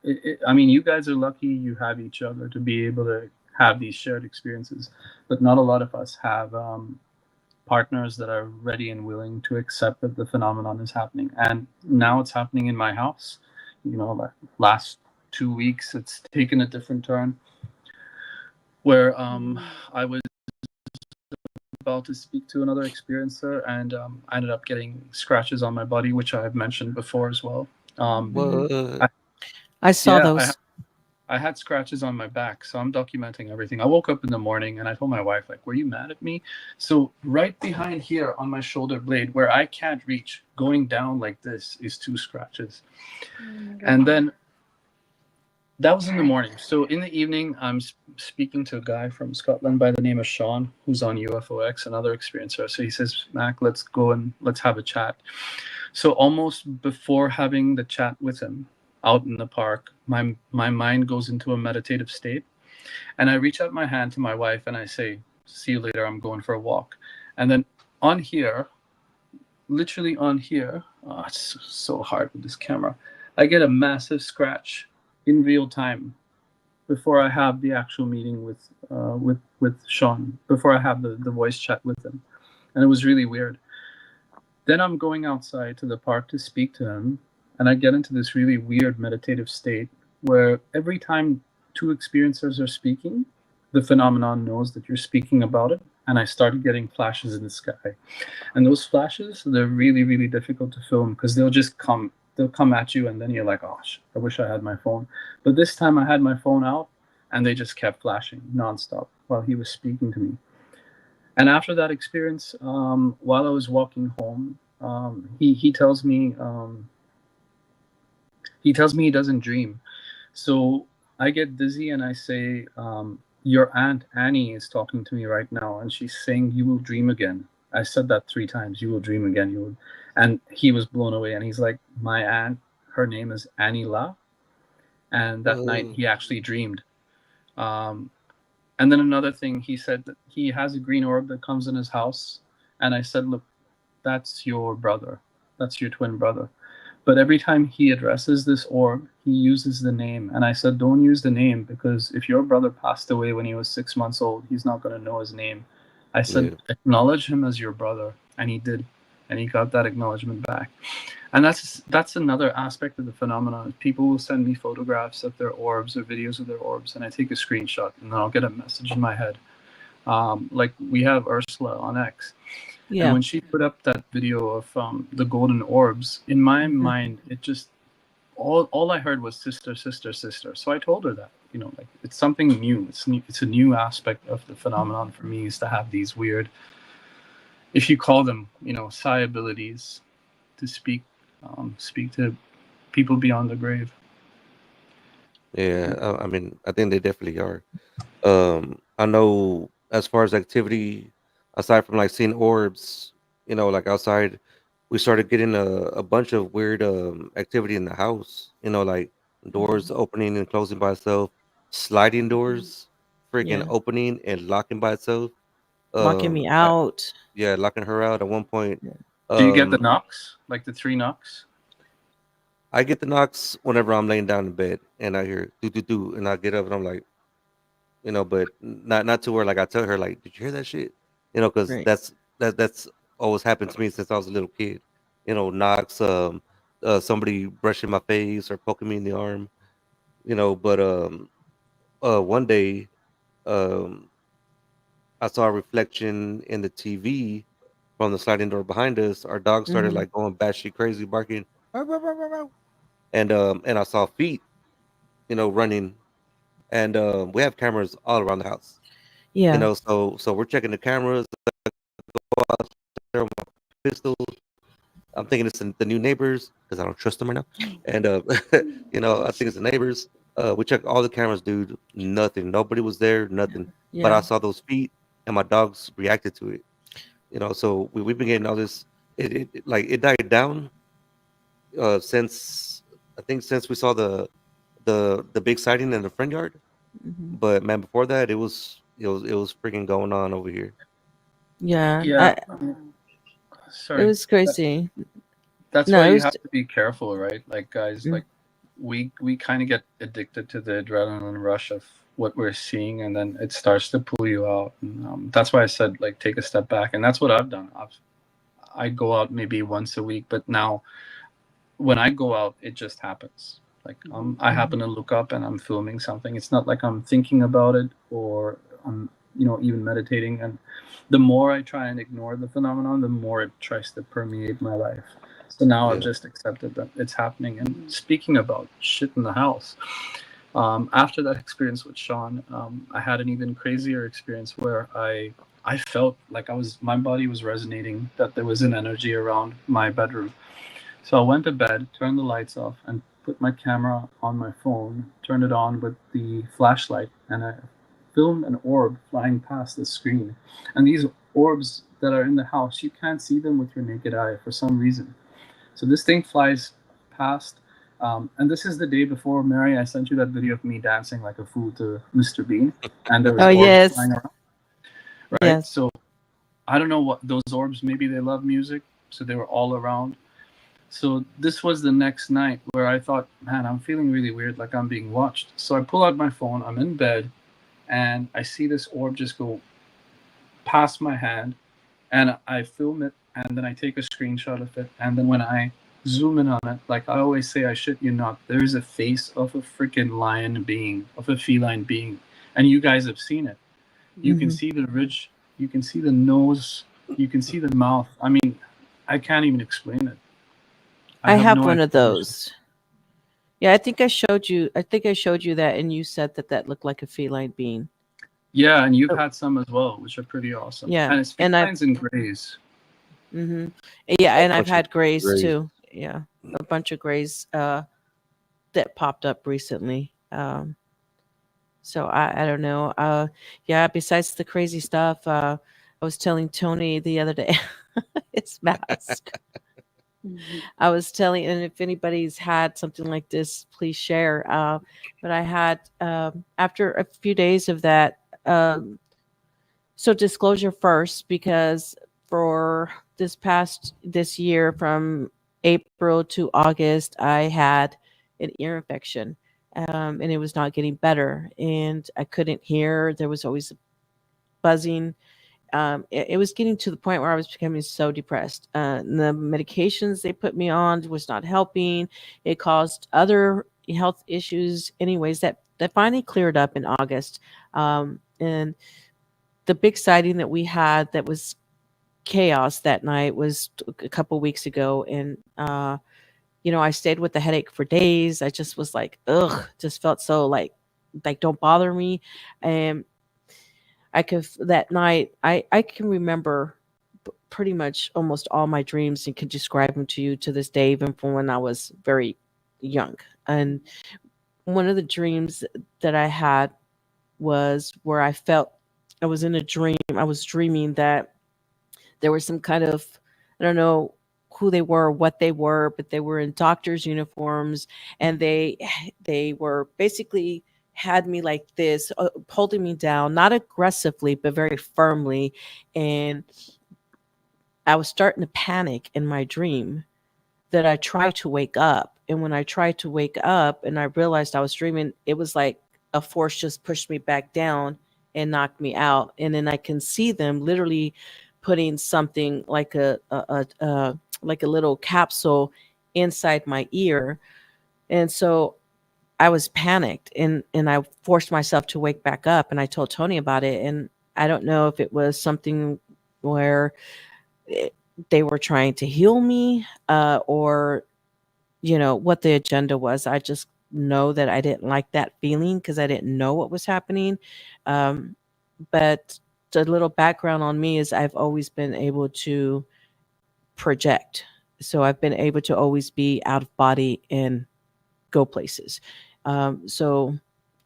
I mean, you guys are lucky you have each other to be able to have these shared experiences, but not a lot of us have partners that are ready and willing to accept that the phenomenon is happening. And now it's happening in my house. You know, like last 2 weeks, it's taken a different turn where I was about to speak to another experiencer, and I ended up getting scratches on my body, which I've mentioned before as well. What? I saw Yeah, those. I had scratches on my back, so I'm documenting everything. I woke up in the morning and I told my wife, like, were you mad at me? So right behind here on my shoulder blade, where I can't reach, going down like this, is 2 scratches. And then that was in the morning. So in the evening, I'm speaking to a guy from Scotland by the name of Sean, who's on UFOX, another experiencer. So he says, Mac, let's go and let's have a chat. So almost before having the chat with him out in the park, my mind goes into a meditative state. And I reach out my hand to my wife and I say, see you later, I'm going for a walk. And then on here, literally on here, oh, it's so hard with this camera, I get a massive scratch in real time before I have the actual meeting with Sean, before I have the voice chat with him. And it was really weird. Then I'm going outside to the park to speak to him, and I get into this really weird meditative state where every time 2 experiencers are speaking, the phenomenon knows that you're speaking about it, and I started getting flashes in the sky. And those flashes, they're really, really difficult to film because they'll come at you, and then you're like, oh, I wish I had my phone. But this time I had my phone out, and they just kept flashing nonstop while he was speaking to me. And after that experience, while I was walking home, he tells me he doesn't dream. So I get dizzy and I say, your Aunt Annie is talking to me right now, and she's saying you will dream again. I said that 3 times, you will dream again. You will. And he was blown away, and he's like, my aunt, her name is Annie La. And that night he actually dreamed. And then another thing, he said that he has a green orb that comes in his house. And I said, look, that's your brother. That's your twin brother. But every time he addresses this orb, he uses the name. And I said, don't use the name, because if your brother passed away when he was 6 months old, he's not going to know his name. I said, acknowledge him as your brother. And he did. And he got that acknowledgement back. And that's another aspect of the phenomenon. People will send me photographs of their orbs or videos of their orbs, and I take a screenshot, and then I'll get a message in my head. Like we have Ursula on X. Yeah. And when she put up that video of the golden orbs, in my mind, it just, all I heard was sister, sister, sister. So I told her that, you know, like it's something new. It's a new aspect of the phenomenon for me, is to have these weird, if you call them, you know, psi abilities to speak to people beyond the grave. Yeah, I mean, I think they definitely are. I know as far as activity, aside from like seeing orbs, you know, like outside, we started getting a bunch of weird activity in the house. You know, like doors opening and closing by itself, sliding doors, freaking Yeah. opening and locking by itself. Locking me out. Yeah, locking her out at one point. Do you get the knocks, like the 3 knocks? I get the knocks whenever I'm laying down in bed and I hear do do do, and I get up and I'm like, you know, but not to where like I tell her like, did you hear that shit? You know, because Right. that's always happened to me since I was a little kid. You know, knocks, somebody brushing my face or poking me in the arm. You know, but one day, um, I saw a reflection in the TV from the sliding door behind us. Our dog started like going batshit crazy, barking, "Bow, bow, bow, bow, bow." And I saw feet, you know, running, and we have cameras all around the house. Yeah. You know, so we're checking the cameras. Go out there with my pistol. I'm thinking it's the new neighbors because I don't trust them right now. And you know, I think it's the neighbors. We checked all the cameras, dude. Nothing. Nobody was there. Nothing. Yeah. But I saw those feet, and my dogs reacted to it. You know, so we've been getting all this. It died down since, I think, since we saw the big sighting in the front yard. But man, before that, it was freaking going on over here. Yeah. Yeah. It was crazy. That's No, why it you was have to be careful, right? Like guys, like we kind of get addicted to the adrenaline rush of what we're seeing, and then it starts to pull you out. And, that's why I said like take a step back, and that's what I've done. I go out maybe once a week, but now when I go out, it just happens. Like I happen to look up and I'm filming something. It's not like I'm thinking about it or I'm even meditating. And the more I try and ignore the phenomenon, the more it tries to permeate my life. So now I've just accepted that it's happening. And speaking about shit in the house, after that experience with Sean, I had an even crazier experience where I felt like my body was resonating, that there was an energy around my bedroom. So I went to bed, turned the lights off, and put my camera on my phone, turned it on with the flashlight, and I filmed an orb flying past the screen. And these orbs that are in the house, you can't see them with your naked eye for some reason. So this thing flies past, and this is the day before, Mary, I sent you that video of me dancing like a fool to Mr. Bean, and there was orbs yes. flying around. Right? Yes. So I don't know what those orbs, maybe they love music, so they were all around. So this was the next night where I thought, man, I'm feeling really weird, like I'm being watched. So I pull out my phone, I'm in bed, and I see this orb just go past my hand, and I film it, and then I take a screenshot of it, and then when I zoom in on it, like I always say, I shit you not, there's a face of a freaking lion being, of a feline being, and you guys have seen it. You can see the ridge, you can see the nose, you can see the mouth. I mean, I can't even explain it. I have no one of those. Yeah, I think I showed you that, and you said that looked like a feline being. Yeah, and you've had some as well, which are pretty awesome. Yeah, and it's felines and grays. Yeah, and I've had grays too. Yeah, a bunch of grays that popped up recently. So I don't know. Yeah, besides the crazy stuff, I was telling Tony the other day, his mask. I was telling, and if anybody's had something like this, please share. But I had, after a few days of that, so disclosure first, because for this year from April to August, I had an ear infection, and it was not getting better, and I couldn't hear. There was always buzzing. It was getting to the point where I was becoming so depressed. The medications they put me on was not helping. It caused other health issues. Anyways, that finally cleared up in August. And the big sighting that we had that was chaos that night was a couple weeks ago. And, I stayed with the headache for days. I just was like, ugh, just felt so like don't bother me. And that night, I can remember pretty much almost all my dreams and can describe them to you to this day, even from when I was very young. And one of the dreams that I had was where I felt I was in a dream. I was dreaming that there was some kind of, I don't know who they were, what they were, but they were in doctor's uniforms, and they were basically had me like this, holding me down, not aggressively, but very firmly. And I was starting to panic in my dream that I tried to wake up. And when I tried to wake up and I realized I was dreaming, it was like a force just pushed me back down and knocked me out. And then I can see them literally putting something like a little capsule inside my ear. And so I was panicked, and I forced myself to wake back up, and I told Tony about it. And I don't know if it was something where they were trying to heal me, or, what the agenda was. I just know that I didn't like that feeling because I didn't know what was happening. But the little background on me is I've always been able to project. So I've been able to always be out of body and go places. So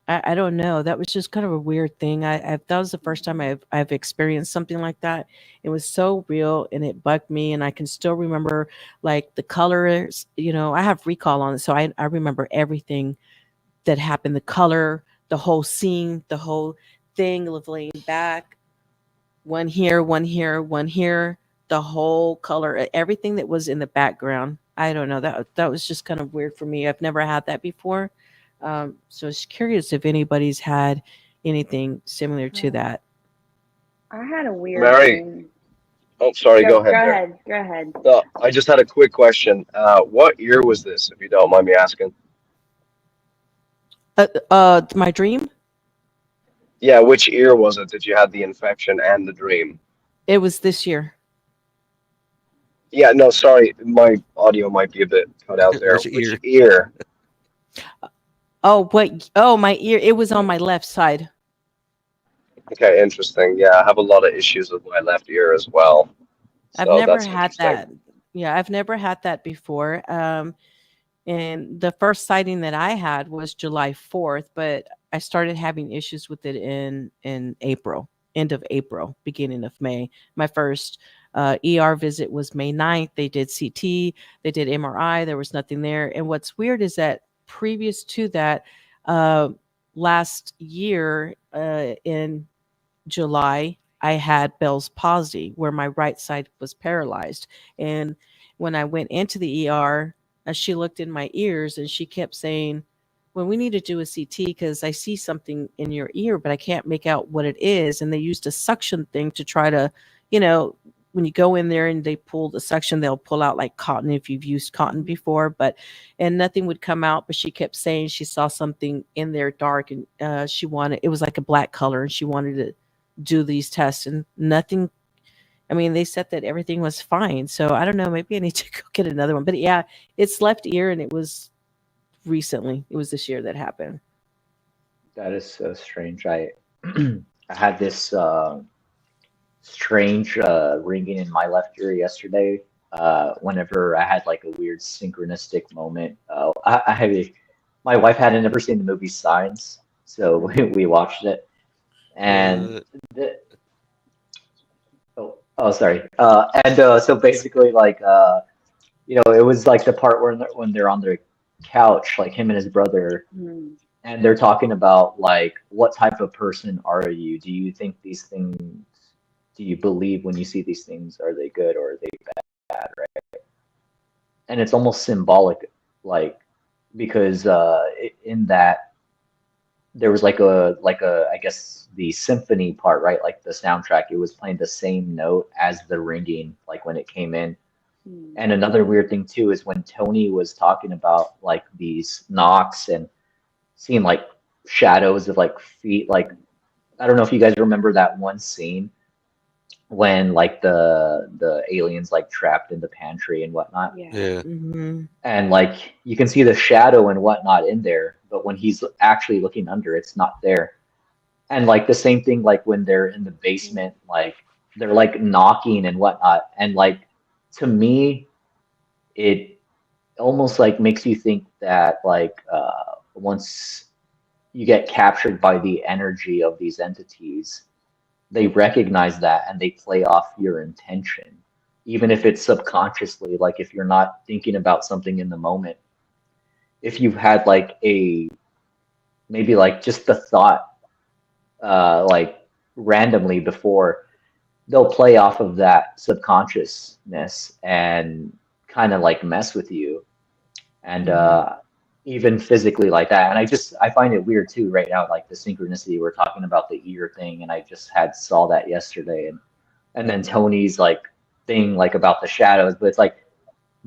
I don't know. That was just kind of a weird thing. That was the first time I've experienced something like that. It was so real and it bugged me. And I can still remember like the colors. I have recall on it, so I remember everything that happened. The color, the whole scene, the whole thing of laying back. One here, one here, one here. The whole color, everything that was in the background I don't know, that was just kind of weird for me. I've never had that before. So I was curious if anybody's had anything similar to Um, that. I had a weird Mary, dream. oh, sorry, Go go ahead go there. ahead. Go ahead. I just had a quick question. What year was this, if you don't mind me asking? My dream, Yeah, which ear was it that you had the infection and the dream? it was this year. Yeah, no, sorry, my audio might be a bit cut out there. Which Which ear? ear? Oh, what? Oh, my ear. It was on my left side. Okay, interesting. Yeah, I have a lot of issues with my left ear as well. I've So never that's had interesting. that. Yeah, I've never had that before. And the first sighting that I had was July 4th, but I started having issues with it in April, end of April, beginning of May. My first ER visit was May 9th. They did CT, they did MRI. There was nothing there. And what's weird is that previous to that, uh, last year in July, I had Bell's palsy where my right side was paralyzed. And when I went into the ER, she looked in my ears and she kept saying, well, we need to do a CT because I see something in your ear, but I can't make out what it is. And they used a suction thing to try to, you know, when you go in there and they pull the suction, they'll pull out like cotton if you've used cotton before, and nothing would come out. But she kept saying she saw something in there dark and she wanted, it was like a black color and she wanted to do these tests and nothing. I mean, they said that everything was fine. So I don't know. Maybe I need to go get another one. But yeah, it's left ear and it was recently. It was this year that happened. That is so strange. I had this strange ringing in my left ear yesterday. Whenever I had like a weird synchronistic moment. My wife hadn't never seen the movie Signs, so we watched it, and What? the, sorry. So basically, like, it was like the part where when they're on their couch, like him and his brother, Hmm. and they're talking about like, what type of person are you? Do you think these things? Do you believe when you see these things? Are they good or are they bad? Right? And it's almost symbolic, like, because in that there was like a I guess the symphony part, right? Like the soundtrack, it was playing the same note as the ringing, like when it came in. Hmm. And another weird thing too is when Tony was talking about like these knocks and seeing like shadows of like feet, like I don't know if you guys remember that one scene when like the aliens like trapped in the pantry and whatnot. Yeah. Yeah. Hmm. And like you can see the shadow and whatnot in there, but when he's actually looking under, it's not there. And like the same thing, like when they're in the basement, like they're like knocking and whatnot. And like to me, it almost like makes you think that like once you get captured by the energy of these entities, they recognize that and they play off your intention, even if it's subconsciously. Like if you're not thinking about something in the moment, if you've had like a maybe like just the thought like randomly before, they'll play off of that subconsciousness and kind of like mess with you, and Hmm. even physically like that. And I find it weird too right now, like the synchronicity we're talking about, the ear thing, and I just had saw that yesterday, and then Tony's like thing like about the shadows, but it's like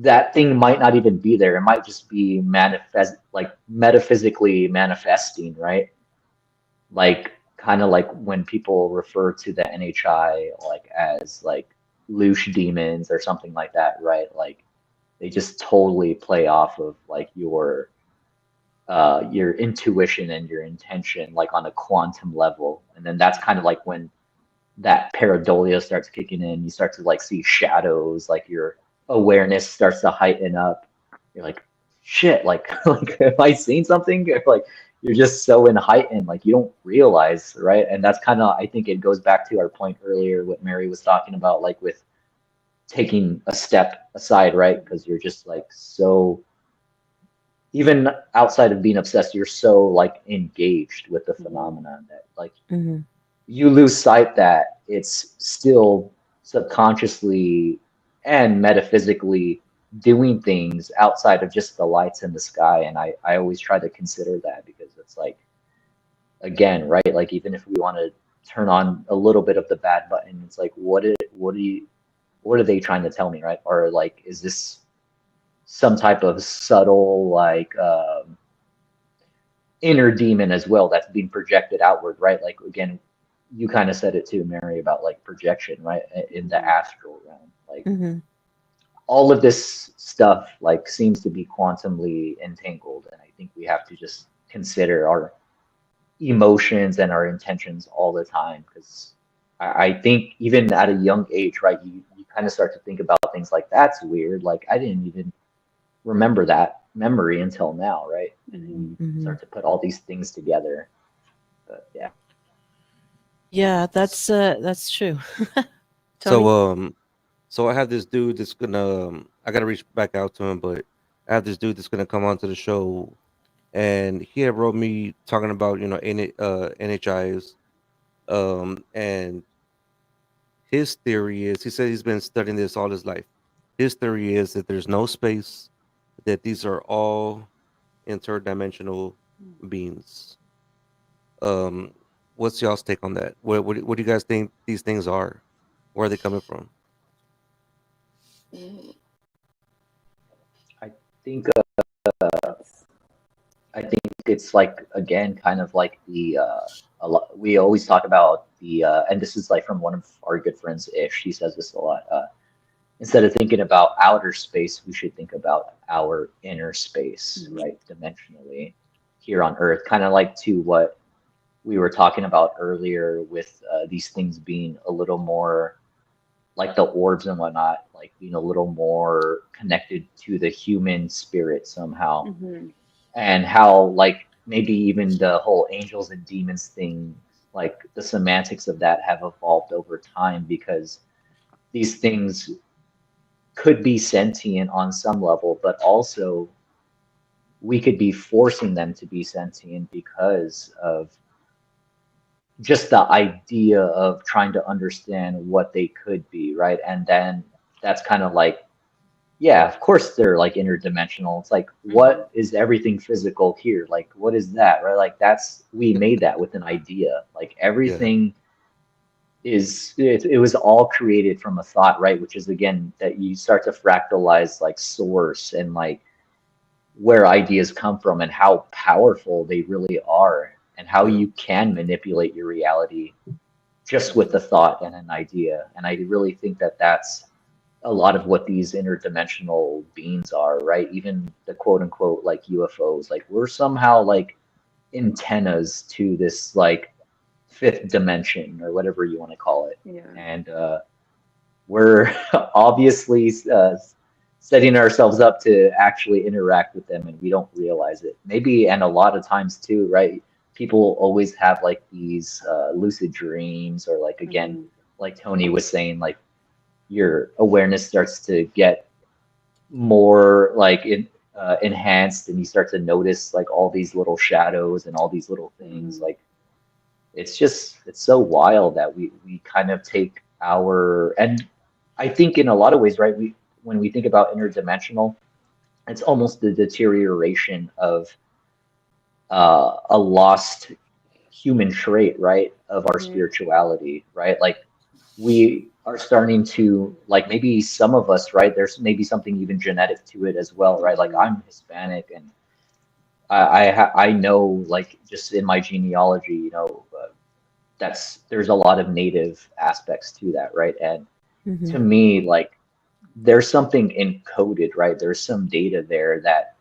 that thing might not even be there. It might just be manifest, like metaphysically manifesting, right? Like kind of like when people refer to the NHI like as like loose demons or something like that, right? Like they just totally play off of like your intuition and your intention like on a quantum level. And then that's kind of like when that pareidolia starts kicking in, you start to like see shadows, like your awareness starts to heighten up. You're like, shit, like like have I seen something? Like you're just so in heightened, like you don't realize, right? And that's kind of, I think it goes back to our point earlier, what Mary was talking about, like with taking a step aside, right? Because you're just like so, even outside of being obsessed, you're so like engaged with the phenomenon that like Hmm. you lose sight that it's still subconsciously and metaphysically doing things outside of just the lights in the sky. And I always try to consider that, because it's like, again, right? Like, even if we want to turn on a little bit of the bad button, it's like, what are they trying to tell me, right? Or like, is this some type of subtle, like, inner demon as well that's being projected outward, right? Like, again, you kind of said it too, Mary, about like projection, right? In the astral realm. Like, Mhm. all of this stuff like seems to be quantumly entangled, and I think we have to just consider our emotions and our intentions all the time, because I think even at a young age, right, you kind of start to think about things like, that's weird, like I didn't even remember that memory until now, right? And then you Mhm. start to put all these things together. But yeah. Yeah, that's true. So Tony? so I have this dude that's gonna I gotta reach back out to him, but I have this dude that's gonna come onto the show, and he had wrote me talking about, NHIs, and his theory is, he said he's been studying this all his life. His theory is that there's no space, that these are all interdimensional beings. Um, what's y'all's take on that? What do you guys think these things are? Where are they coming from? I think I think it's like, again, kind of like the we always talk about the and this is like from one of our good friends, Ish. She says this a lot. Instead of thinking about outer space, we should think about our inner space, right? Dimensionally here on Earth, kind of like to what we were talking about earlier with these things being a little more like the orbs and whatnot, like being a little more connected to the human spirit somehow. Mm-hmm. And how like maybe even the whole angels and demons thing, like the semantics of that have evolved over time, because these things could be sentient on some level, but also we could be forcing them to be sentient because of just the idea of trying to understand what they could be, right? And then that's kind of like, yeah, of course they're like interdimensional. It's like, what is everything physical here? Like, what is that, right? Like, that's, we made that with an idea. Like, Yeah, everything it was all created from a thought, right? Which is, again, that you start to fractalize like source and like where ideas come from and how powerful they really are, and how yeah, you can manipulate your reality just with a thought and an idea. And I really think that that's a lot of what these interdimensional beings are, right? Even the quote unquote like UFOs, like we're somehow like antennas to this like fifth dimension or whatever you want to call it. Yeah. And we're obviously setting ourselves up to actually interact with them, and we don't realize it. Maybe, and a lot of times too, right? People always have like these lucid dreams, or like, again, like Tony was saying, like your awareness starts to get more like enhanced, and you start to notice like all these little shadows and all these little things. Like, it's so wild that we kind of take our, and I think in a lot of ways, right, we, when we think about interdimensional, it's almost the deterioration of a lost human trait, right, of our spirituality, right? Like, we are starting to, like, maybe some of us, right, there's maybe something even genetic to it as well, right? Like, I'm Hispanic, and I know, like, just in my genealogy, there's a lot of native aspects to that, right? And to me, like, there's something encoded, right? There's some data there that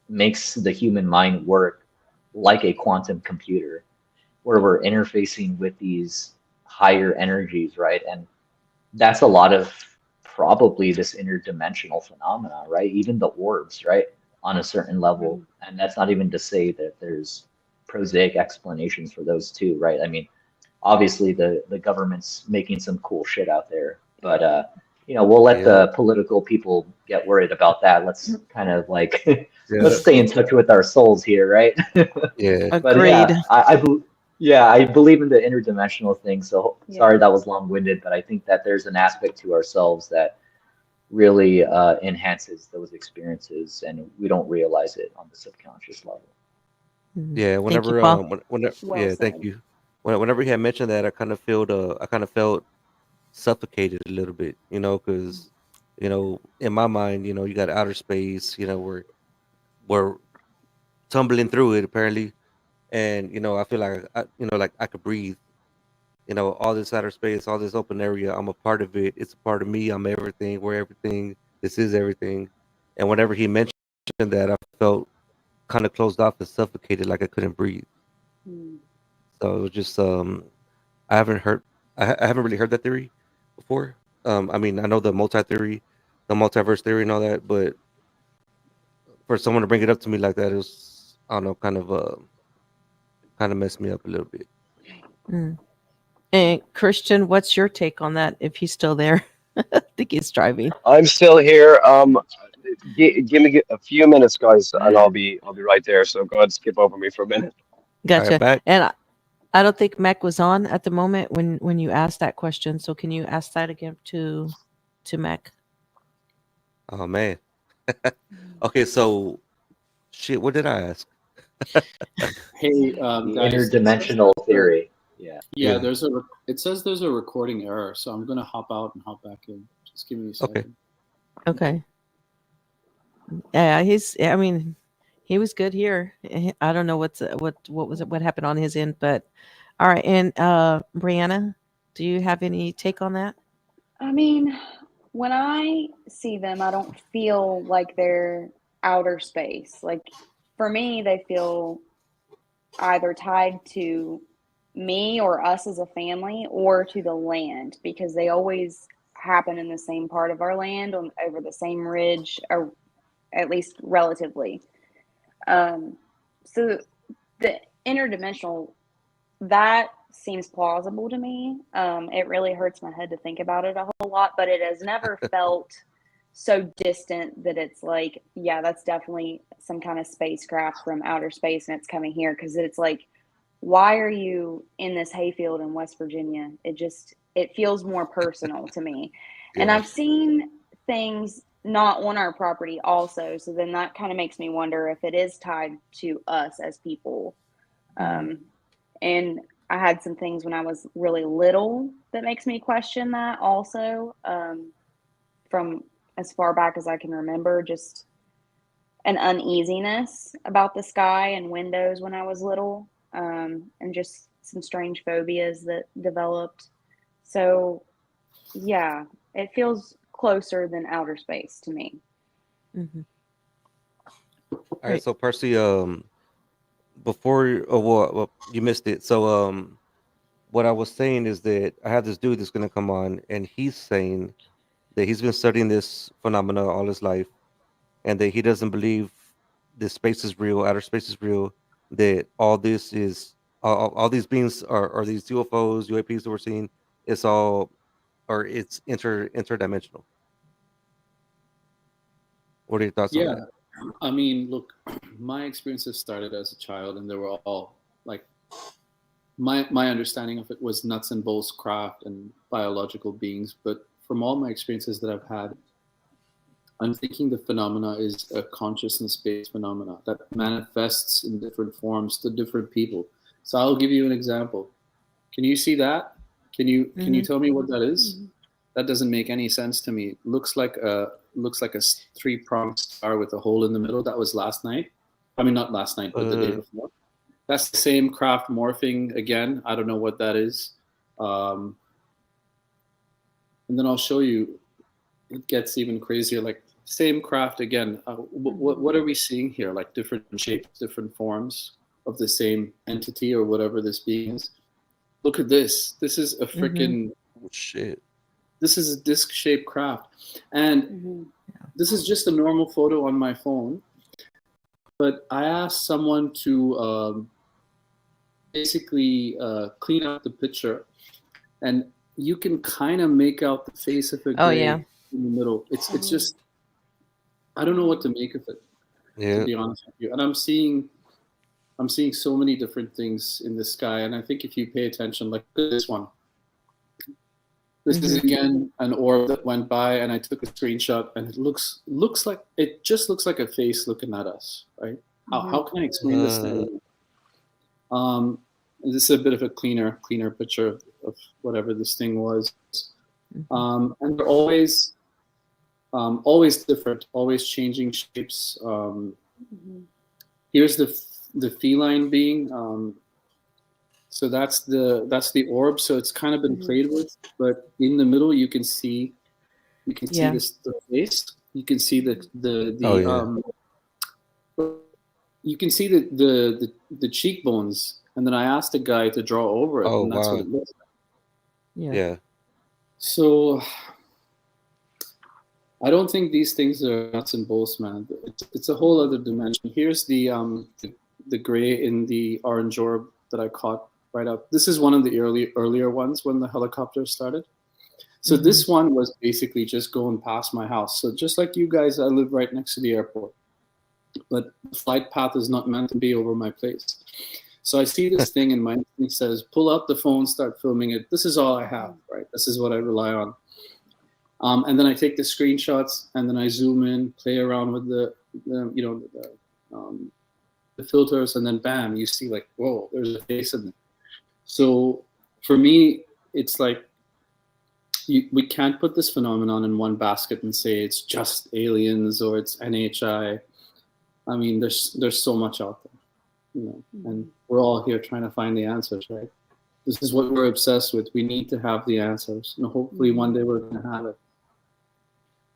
makes the human mind work like a quantum computer, where we're interfacing with these higher energies, right? And that's a lot of probably this interdimensional phenomena, right? Even the orbs, right? On a certain level. And that's not even to say that there's prosaic explanations for those too, right? I mean, obviously the government's making some cool shit out there, but we'll let yeah, the political people get worried about that. Let's kind of like let's yeah, stay in touch with our souls here, right? yeah. But Agreed. yeah, I believe in the interdimensional thing. So sorry that was long-winded, but I think that there's an aspect to ourselves that really enhances those experiences, and we don't realize it on the subconscious level. Yeah, Thank you, whenever Paul. whenever Well yeah, thank said. you. Whenever he had mentioned that, I kind of felt suffocated a little bit, because in my mind, you got outer space, we're tumbling through it apparently, and I feel like like I could breathe. All this outer space, all this open area, I'm a part of it. It's a part of me. I'm everything. We're everything. This is everything. And whenever he mentioned that, I felt kind of closed off and suffocated, like I couldn't breathe. Mm. So it was just I haven't heard I haven't really heard that theory before. I mean, I know the multi theory, the multiverse theory, and all that, but for someone to bring it up to me like that, it was, I don't know, kind of messed me up a little bit. Mm. And Christian, what's your take on that? If he's still there, I think he's driving. I'm still here. Give me a few minutes, guys, and I'll be right there. So go ahead, skip over me for a minute. All right, Gotcha. back. And I don't think Mac was on at the moment when you asked that question. So can you ask that again to Mac? Oh man. Okay, so shit. What did I ask? Hey, The guys. interdimensional theory. Yeah. Yeah, it says there's a recording error, so I'm gonna hop out and hop back in. Just give me a second. Okay. Yeah, I mean, he was good here. I don't know what was it, what happened on his end, but all right. And Brianna, do you have any take on that? I mean, when I see them, I don't feel like they're outer space. Like for me, they feel either tied to me or us as a family or to the land because they always happen in the same part of our land over the same ridge, or at least relatively. So the interdimensional, that seems plausible to me. It really hurts my head to think about it a whole lot, but it has never felt so distant that it's like, yeah, that's definitely some kind of spacecraft from outer space and it's coming here. Because it's like, why are you in this hayfield in West Virginia? It feels more personal to me. And Yeah. I've seen things not on our property also. So then that kind of makes me wonder if it is tied to us as people. And I had some things when I was really little that makes me question that also, from as far back as I can remember, just an uneasiness about the sky and windows when I was little, and just some strange phobias that developed. So, yeah, it feels closer than outer space to me. Mm-hmm. All right. So Percy, before, well, you missed it. So what I was saying is that I have this dude that's gonna come on, and he's saying that he's been studying this phenomena all his life, and that he doesn't believe this space is real, outer space is real, that all this is all these beings are these UFOs, UAPs that we're seeing, it's all, or it's interdimensional. What are your thoughts on Yeah, that? I mean, look, my experiences started as a child, and they were all like my understanding of it was nuts and bolts craft and biological beings. But from all my experiences that I've had, I'm thinking the phenomena is a consciousness-based phenomena that manifests in different forms to different people. So I'll give you an example. Can you see that? Can you tell me what that is? That doesn't make any sense to me. It looks like a three-pronged star with a hole in the middle. That was last night. I mean, not last night, but the day before. That's the same craft morphing again. I don't know what that is. And then I'll show you. It gets even crazier. Like same craft again. What are we seeing here? Like different shapes, different forms of the same entity or whatever this being is. Look at this. This is a freaking Oh, shit. This is a disc-shaped craft, and this is just a normal photo on my phone. But I asked someone to basically clean up the picture, and you can kind of make out the face of a gray in the middle. It's just, I don't know what to make of it, to be honest with you. And I'm seeing so many different things in the sky, and I think if you pay attention, like this one, This is again an orb that went by, and I took a screenshot, and it looks like it just looks like a face looking at us, right? How can I explain this thing? This is a bit of a cleaner picture of whatever this thing was, and they're always different, always changing shapes. Here's the feline being. So that's the orb. So it's kind of been played with, but in the middle you can see this the face. You can see you can see the cheekbones, and then I asked the guy to draw over it, and that's what it looks like. Yeah. So I don't think these things are nuts and bolts, man. It's a whole other dimension. Here's the gray in the orange orb that I caught right up. This is one of the earlier ones when the helicopter started. So this one was basically just going past my house. So just like you guys, I live right next to the airport, but the flight path is not meant to be over my place. So I see this thing, and my instinct says, pull out the phone, start filming it. This is all I have, right? This is what I rely on. And then I take the screenshots, and then I zoom in, play around with the filters, and then bam, you see like, whoa, there's a face in there. So for me, it's like we can't put this phenomenon in one basket and say it's just aliens or it's NHI. I mean, there's so much out there, and we're all here trying to find the answers, right? This is what we're obsessed with. We need to have the answers, and hopefully one day we're going to have it.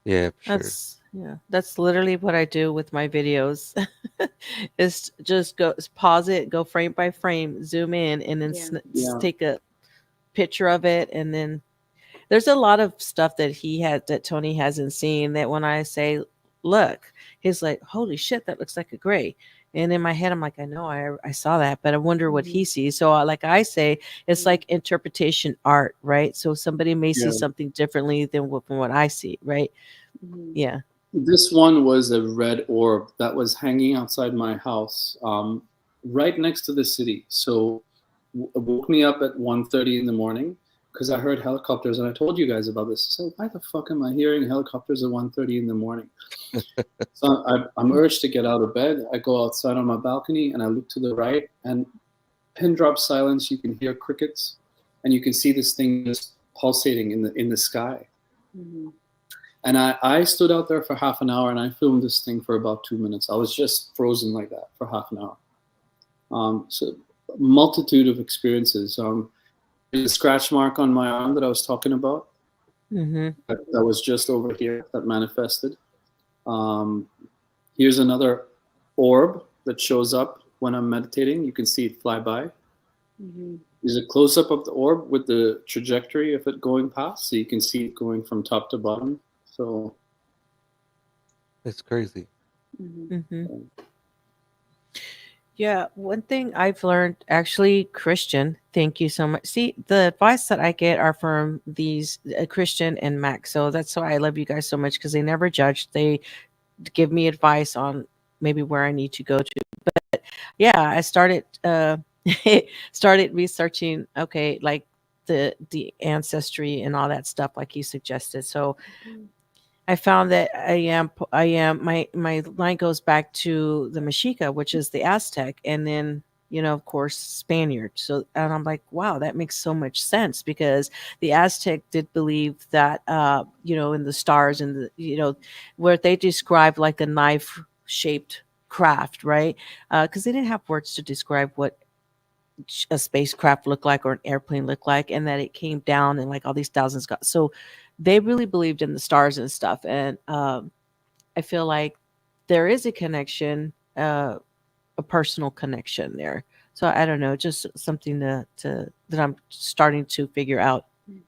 Yeah, for sure. That's literally what I do with my videos. Is just pause it, go frame by frame, zoom in, and then take a picture of it. And then there's a lot of stuff that Tony hasn't seen, that when I say, look, he's like, holy shit, that looks like a gray. And in my head, I'm like, I know I saw that, but I wonder what he sees. So like I say, it's like interpretation art, right? So somebody may see something differently than from what I see, right? Yeah. This one was a red orb that was hanging outside my house, right next to the city. So it woke me up at 1:30 in the morning because I heard helicopters, and I told you guys about this. So why the fuck am I hearing helicopters at 1:30 in the morning? So I'm urged to get out of bed. I go outside on my balcony, and I look to the right, and pin drop silence. You can hear crickets, and you can see this thing just pulsating in the sky. And I stood out there for half an hour, and I filmed this thing for about 2 minutes. I was just frozen like that for half an hour. So a multitude of experiences. The scratch mark on my arm that I was talking about, that was just over here, that manifested. Here's another orb that shows up when I'm meditating. You can see it fly by. There's a close-up of the orb with the trajectory of it going past, so you can see it going from top to bottom. So it's crazy. Yeah, one thing I've learned, actually, Christian, thank you so much. See, the advice that I get are from these Christian and Max. So that's why I love you guys so much, because they never judge. They give me advice on maybe where I need to go to. But yeah, I started researching, okay, like the ancestry and all that stuff, like you suggested. So I found that my line goes back to the Mexica, which is the Aztec, and then, of course, Spaniard. So, and I'm like, wow, that makes so much sense, because the Aztec did believe that, in the stars and where they described like a knife shaped craft, right? Because they didn't have words to describe what a spacecraft looked like or an airplane looked like, and that it came down and like all these thousands got. So they really believed in the stars and stuff. And I feel like there is a connection, a personal connection there. So I don't know, just something that I'm starting to figure out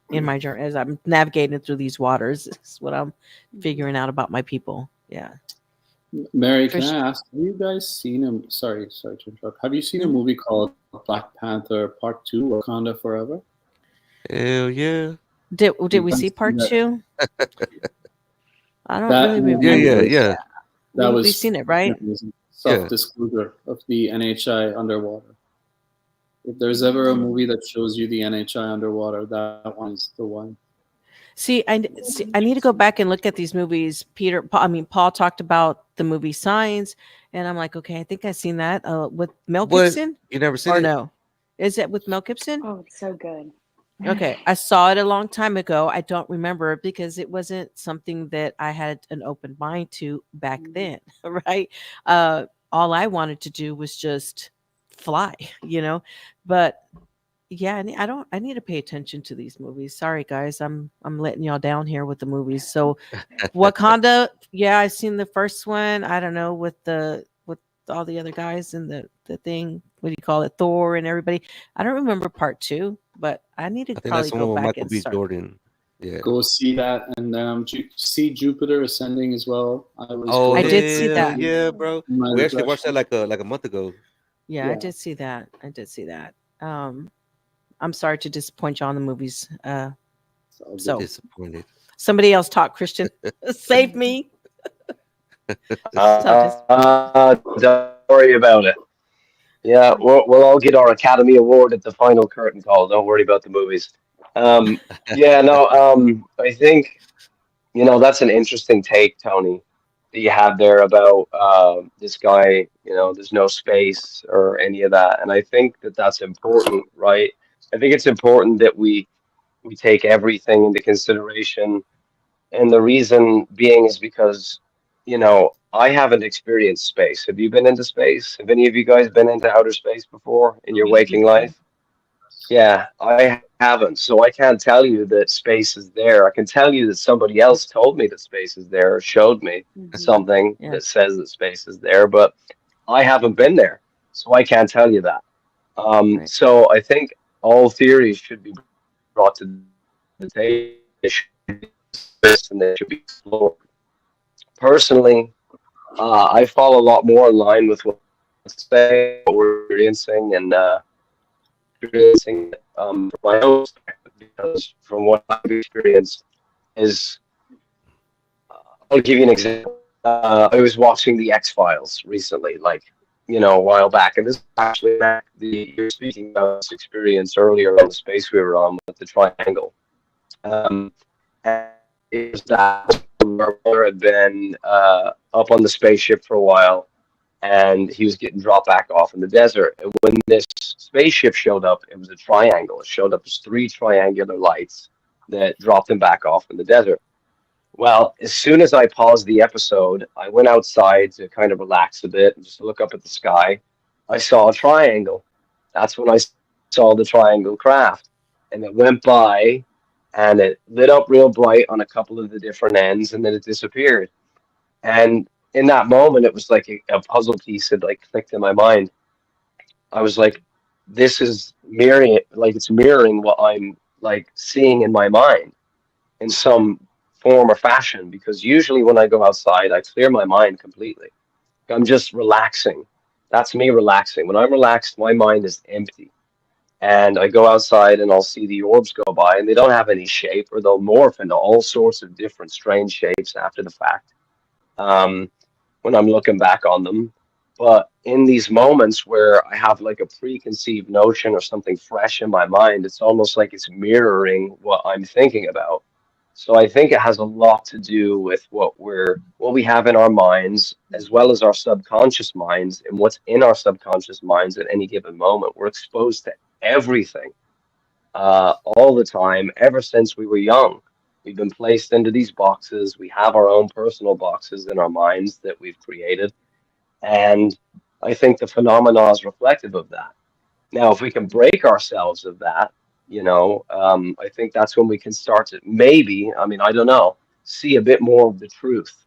in my journey as I'm navigating through these waters. Is what I'm figuring out about my people. Yeah. Mary, can I ask, have you guys seen sorry to interrupt. Have you seen a movie called Black Panther Part 2, Wakanda Forever? Hell yeah. Did we see Part 2? I don't really remember. Yeah. We've seen it, right? Self-disclosure of the NHI underwater. If there's ever a movie that shows you the NHI underwater, that one's the one. See, I need to go back and look at these movies. Paul talked about the movie Signs, and I'm like, okay, I think I've seen that with Mel What? Gibson, You never seen or it? no? Is it with Mel Gibson? Oh, it's so good. Okay, I saw it a long time ago. I don't remember it because it wasn't something that I had an open mind to back then, right? All I wanted to do was just fly, you know. But yeah, I need to pay attention to these movies. Sorry, guys, I'm letting y'all down here with the movies. So Wakanda, yeah, I've seen the first one. I don't know with all the other guys and the thing. What do you call it? Thor and everybody. I don't remember part 2, but I need to I think that's probably the go one with back Michael and B. start. Jordan. Yeah. Go see that, and see Jupiter Ascending as well. I was Oh I going did see hell that. yeah, bro. in my We actually watched reflection. that like a month ago. Yeah, I Yeah. did see that. I did see that. I'm sorry to disappoint you on the movies. It's all good. So Disappointed. somebody else talk, Christian. Save me. Don't worry about it. Yeah, we'll all get our Academy Award at the final curtain call. Don't worry about the movies. Um, yeah, no, I think, that's an interesting take, Tony, that you have there about this guy, there's no space or any of that. And I think that that's important, right? I think it's important that we take everything into consideration, and the reason being is because, I haven't experienced space. Have you been into space? Have any of you guys been into outer space before in your waking life? Yeah, I haven't. So I can't tell you that space is there. I can tell you that somebody else told me that space is there, or showed me something Yeah. that says that space is there, but I haven't been there. So I can't tell you that. Right. So I think all theories should be brought to the table. They should be discussed and they should be explored. Personally, I fall a lot more in line with what we're experiencing and experiencing from my own perspective, because from what I've experienced is, I'll give you an example. I was watching the X-Files recently, like, a while back, and this is actually back you're speaking about this experience earlier on the space we were on with the triangle. And it was that our brother had been up on the spaceship for a while, and he was getting dropped back off in the desert. And when this spaceship showed up, it was a triangle. It showed up as 3 triangular lights that dropped him back off in the desert. Well, as soon as I paused the episode, I went outside to kind of relax a bit and just look up at the sky. I saw a triangle. That's when I saw the triangle craft. And it went by and it lit up real bright on a couple of the different ends, and then it disappeared. And in that moment, it was like a puzzle piece had like clicked in my mind. I was like, this is mirroring it, like it's mirroring what I'm like seeing in my mind in some form or fashion, because usually when I go outside, I clear my mind completely. I'm just relaxing. That's me relaxing. When I'm relaxed, my mind is empty. And I go outside and I'll see the orbs go by, and they don't have any shape, or they'll morph into all sorts of different strange shapes after the fact, when I'm looking back on them. But in these moments where I have like a preconceived notion or something fresh in my mind, it's almost like it's mirroring what I'm thinking about. So I think it has a lot to do with what we have in our minds, as well as our subconscious minds, and what's in our subconscious minds at any given moment. We're exposed to everything all the time, ever since we were young. We've been placed into these boxes. We have our own personal boxes in our minds that we've created. And I think the phenomena is reflective of that. Now, if we can break ourselves of that, I think that's when we can start to maybe, I mean, I don't know, see a bit more of the truth.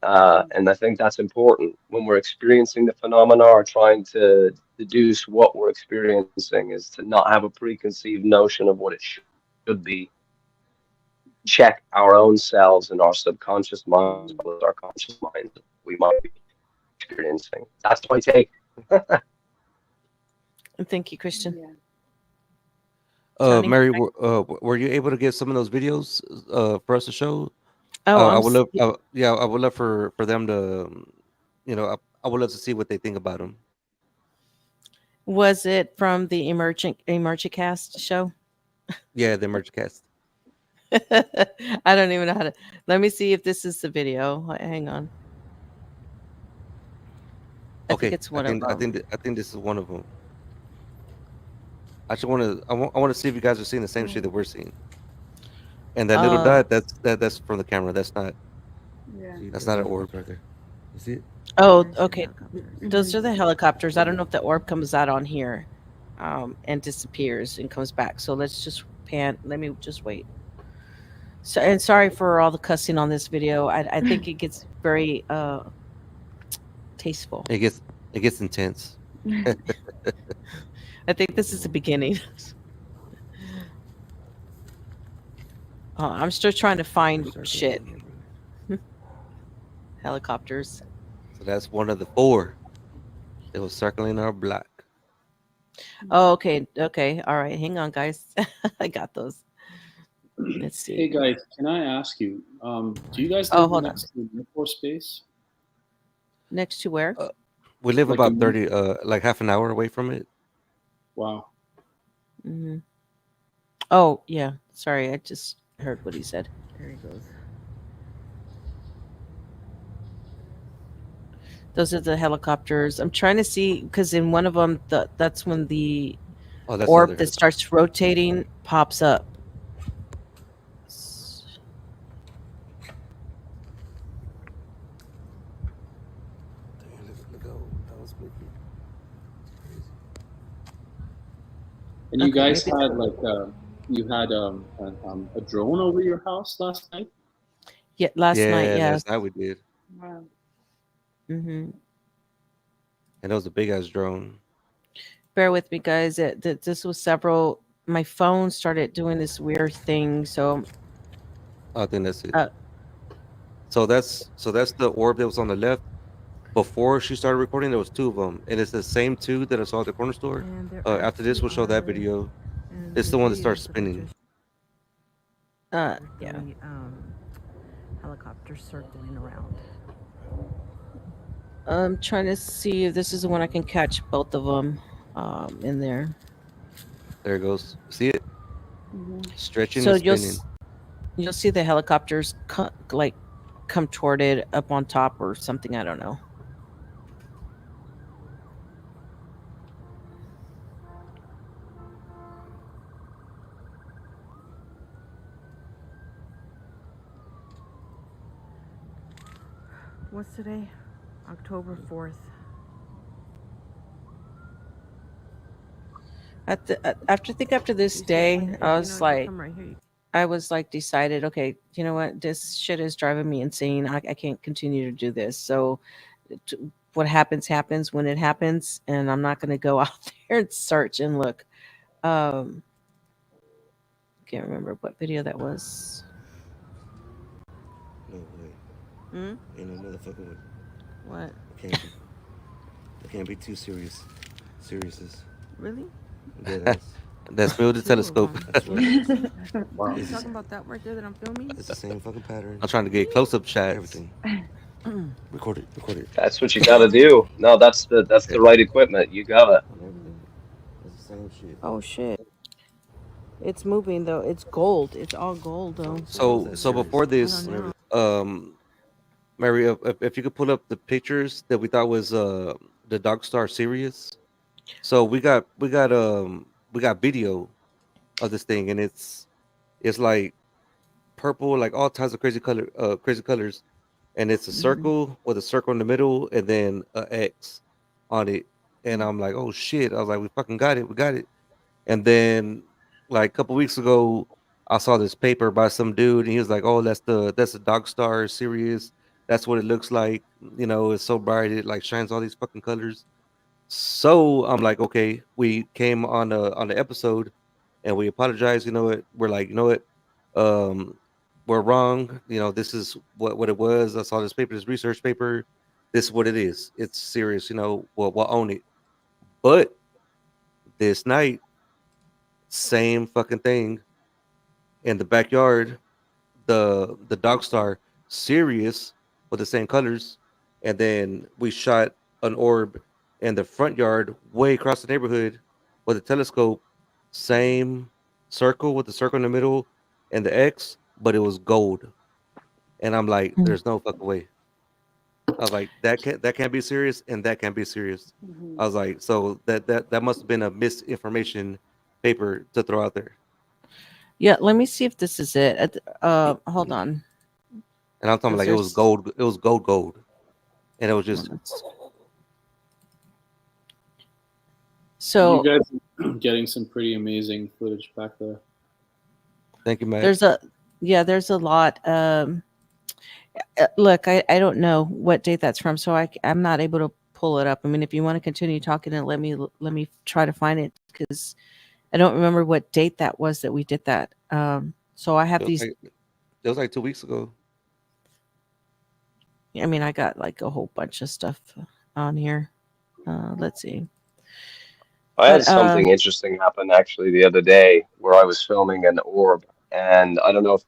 And I think that's important when we're experiencing the phenomena or trying to deduce what we're experiencing, is to not have a preconceived notion of what it should be. Check our own selves and our subconscious minds, as well as our conscious minds we might be experiencing. That's my take. Thank you, Christian. Yeah. Tony? Mary, were you able to get some of those videos for us to show? Oh, I would love, yeah, I would love for them to, I would love to see what they think about them. was it from the Emergent Cast show? Yeah, the merch cast. I don't even know how to. Let me see if this is the video. Hang on. I think Okay, it's one of them. I think this is one of them. I just want to I want to see if you guys are seeing the same shit that we're seeing. And that little dot, that's from the camera. That's not Yeah. that's not an orb right there. You see it? Oh, okay. Those are the helicopters. I don't know if the orb comes out on here, and disappears and comes back. So let's just pan. Let me just wait. So, and sorry for all the cussing on this video. I think it gets very tasteful. It gets intense. I think this is the beginning. I'm still trying to find shit. Helicopters. So that's one of the 4 that was circling our block. Oh, okay. Okay. All right. Hang on, guys. I got those. Let's see. Hey guys, can I ask you? Do you guys Oh, live hold next to Air Force Base? Next to where? We live Like about a- 30 like half an hour away from it. Wow. Hmm. Oh, yeah. Sorry. I just heard what he said. There he goes. Those are the helicopters. I'm trying to see because in one of them, that's when the Oh, that's orb another that starts rotating pops up. And you Okay, guys maybe- had like you had a drone over your house last night? Yeah, last night. Yeah, Yes. last night we did. Wow. Hmm. And it was a big ass drone. Bear with me, guys. This was several. My phone started doing this weird thing. So, I think that's it. Uh, So that's the orb that was on the left. Before she started recording, there was 2 of them, and it's the same 2 that I saw at the corner store. And there After this, actually we'll show that are- video. and It's the one that videos starts of spinning. just yeah. three, helicopters circling around. I'm trying to see if this is the one I can catch both of them in there. There it goes. See it? Stretching So and spinning. you'll see the helicopters come toward it up on top or something. I don't know. What's today? October 4th. After this You see, day, like, I you was know, you like, come right here. I was like decided, okay, you know what? This shit is driving me insane. I can't continue to do this. So what happens when it happens, and I'm not going to go out there and search and look. Can't remember what video that was. No way. Hmm? Ain't no motherfucker would. What? It can't be too serious. Seriouses. Really? Yeah, that's me with the Two of telescope. them. That's right. Wow. Are you talking about that right there that I'm filming? It's the same fucking pattern. I'm trying to get close up shots. Everything. Record it. That's what you gotta do. No, that's the right equipment. You got it. It's the same shit. Oh shit! It's moving though. It's gold. It's all gold though. So before this, I don't know. Mary, if you could pull up the pictures that we thought was the Dog Star Sirius. So we got video of this thing, and it's like purple, like all kinds of crazy colors, and it's a circle with a circle in the middle, and then a X on it. And I'm like, oh shit! I was like, we fucking got it, we got it. And then like a couple weeks ago, I saw this paper by some dude, and he was like, oh, that's the Dog Star Sirius. That's what it looks like. You know, it's so bright, it like shines all these fucking colors. So I'm like, okay, we came on the episode and we apologize. You know what? We're like, you know what? We're wrong. You know, this is what it was. I saw this paper, this research paper. This is what it is. It's serious. You know, we'll own it. But this night, same fucking thing in the backyard. The Dog Star Sirius with the same colors, and then we shot an orb in the front yard way across the neighborhood with a telescope, same circle with the circle in the middle and the X, but it was gold. And I'm like, Mm. there's no fucking way. I was like, that can't be serious, and that can't be serious. Hmm. I was like, so that must have been a misinformation paper to throw out there. Yeah, let me see if this is it. Hold on. And I'm talking 'Cause like it was there's gold. It was gold, and it was just You so guys are getting some pretty amazing footage back there. thank you, Matt. there's a lot. Look, I don't know what date that's from, so I'm not able to pull it up. I mean, if you want to continue talking and let me try to find it because I don't remember what date that was that we did that. So I have It was these. like it was like 2 weeks ago. I mean, I got like a whole bunch of stuff on here. Let's see. I had But something interesting happen actually the other day where I was filming an orb, and I don't know if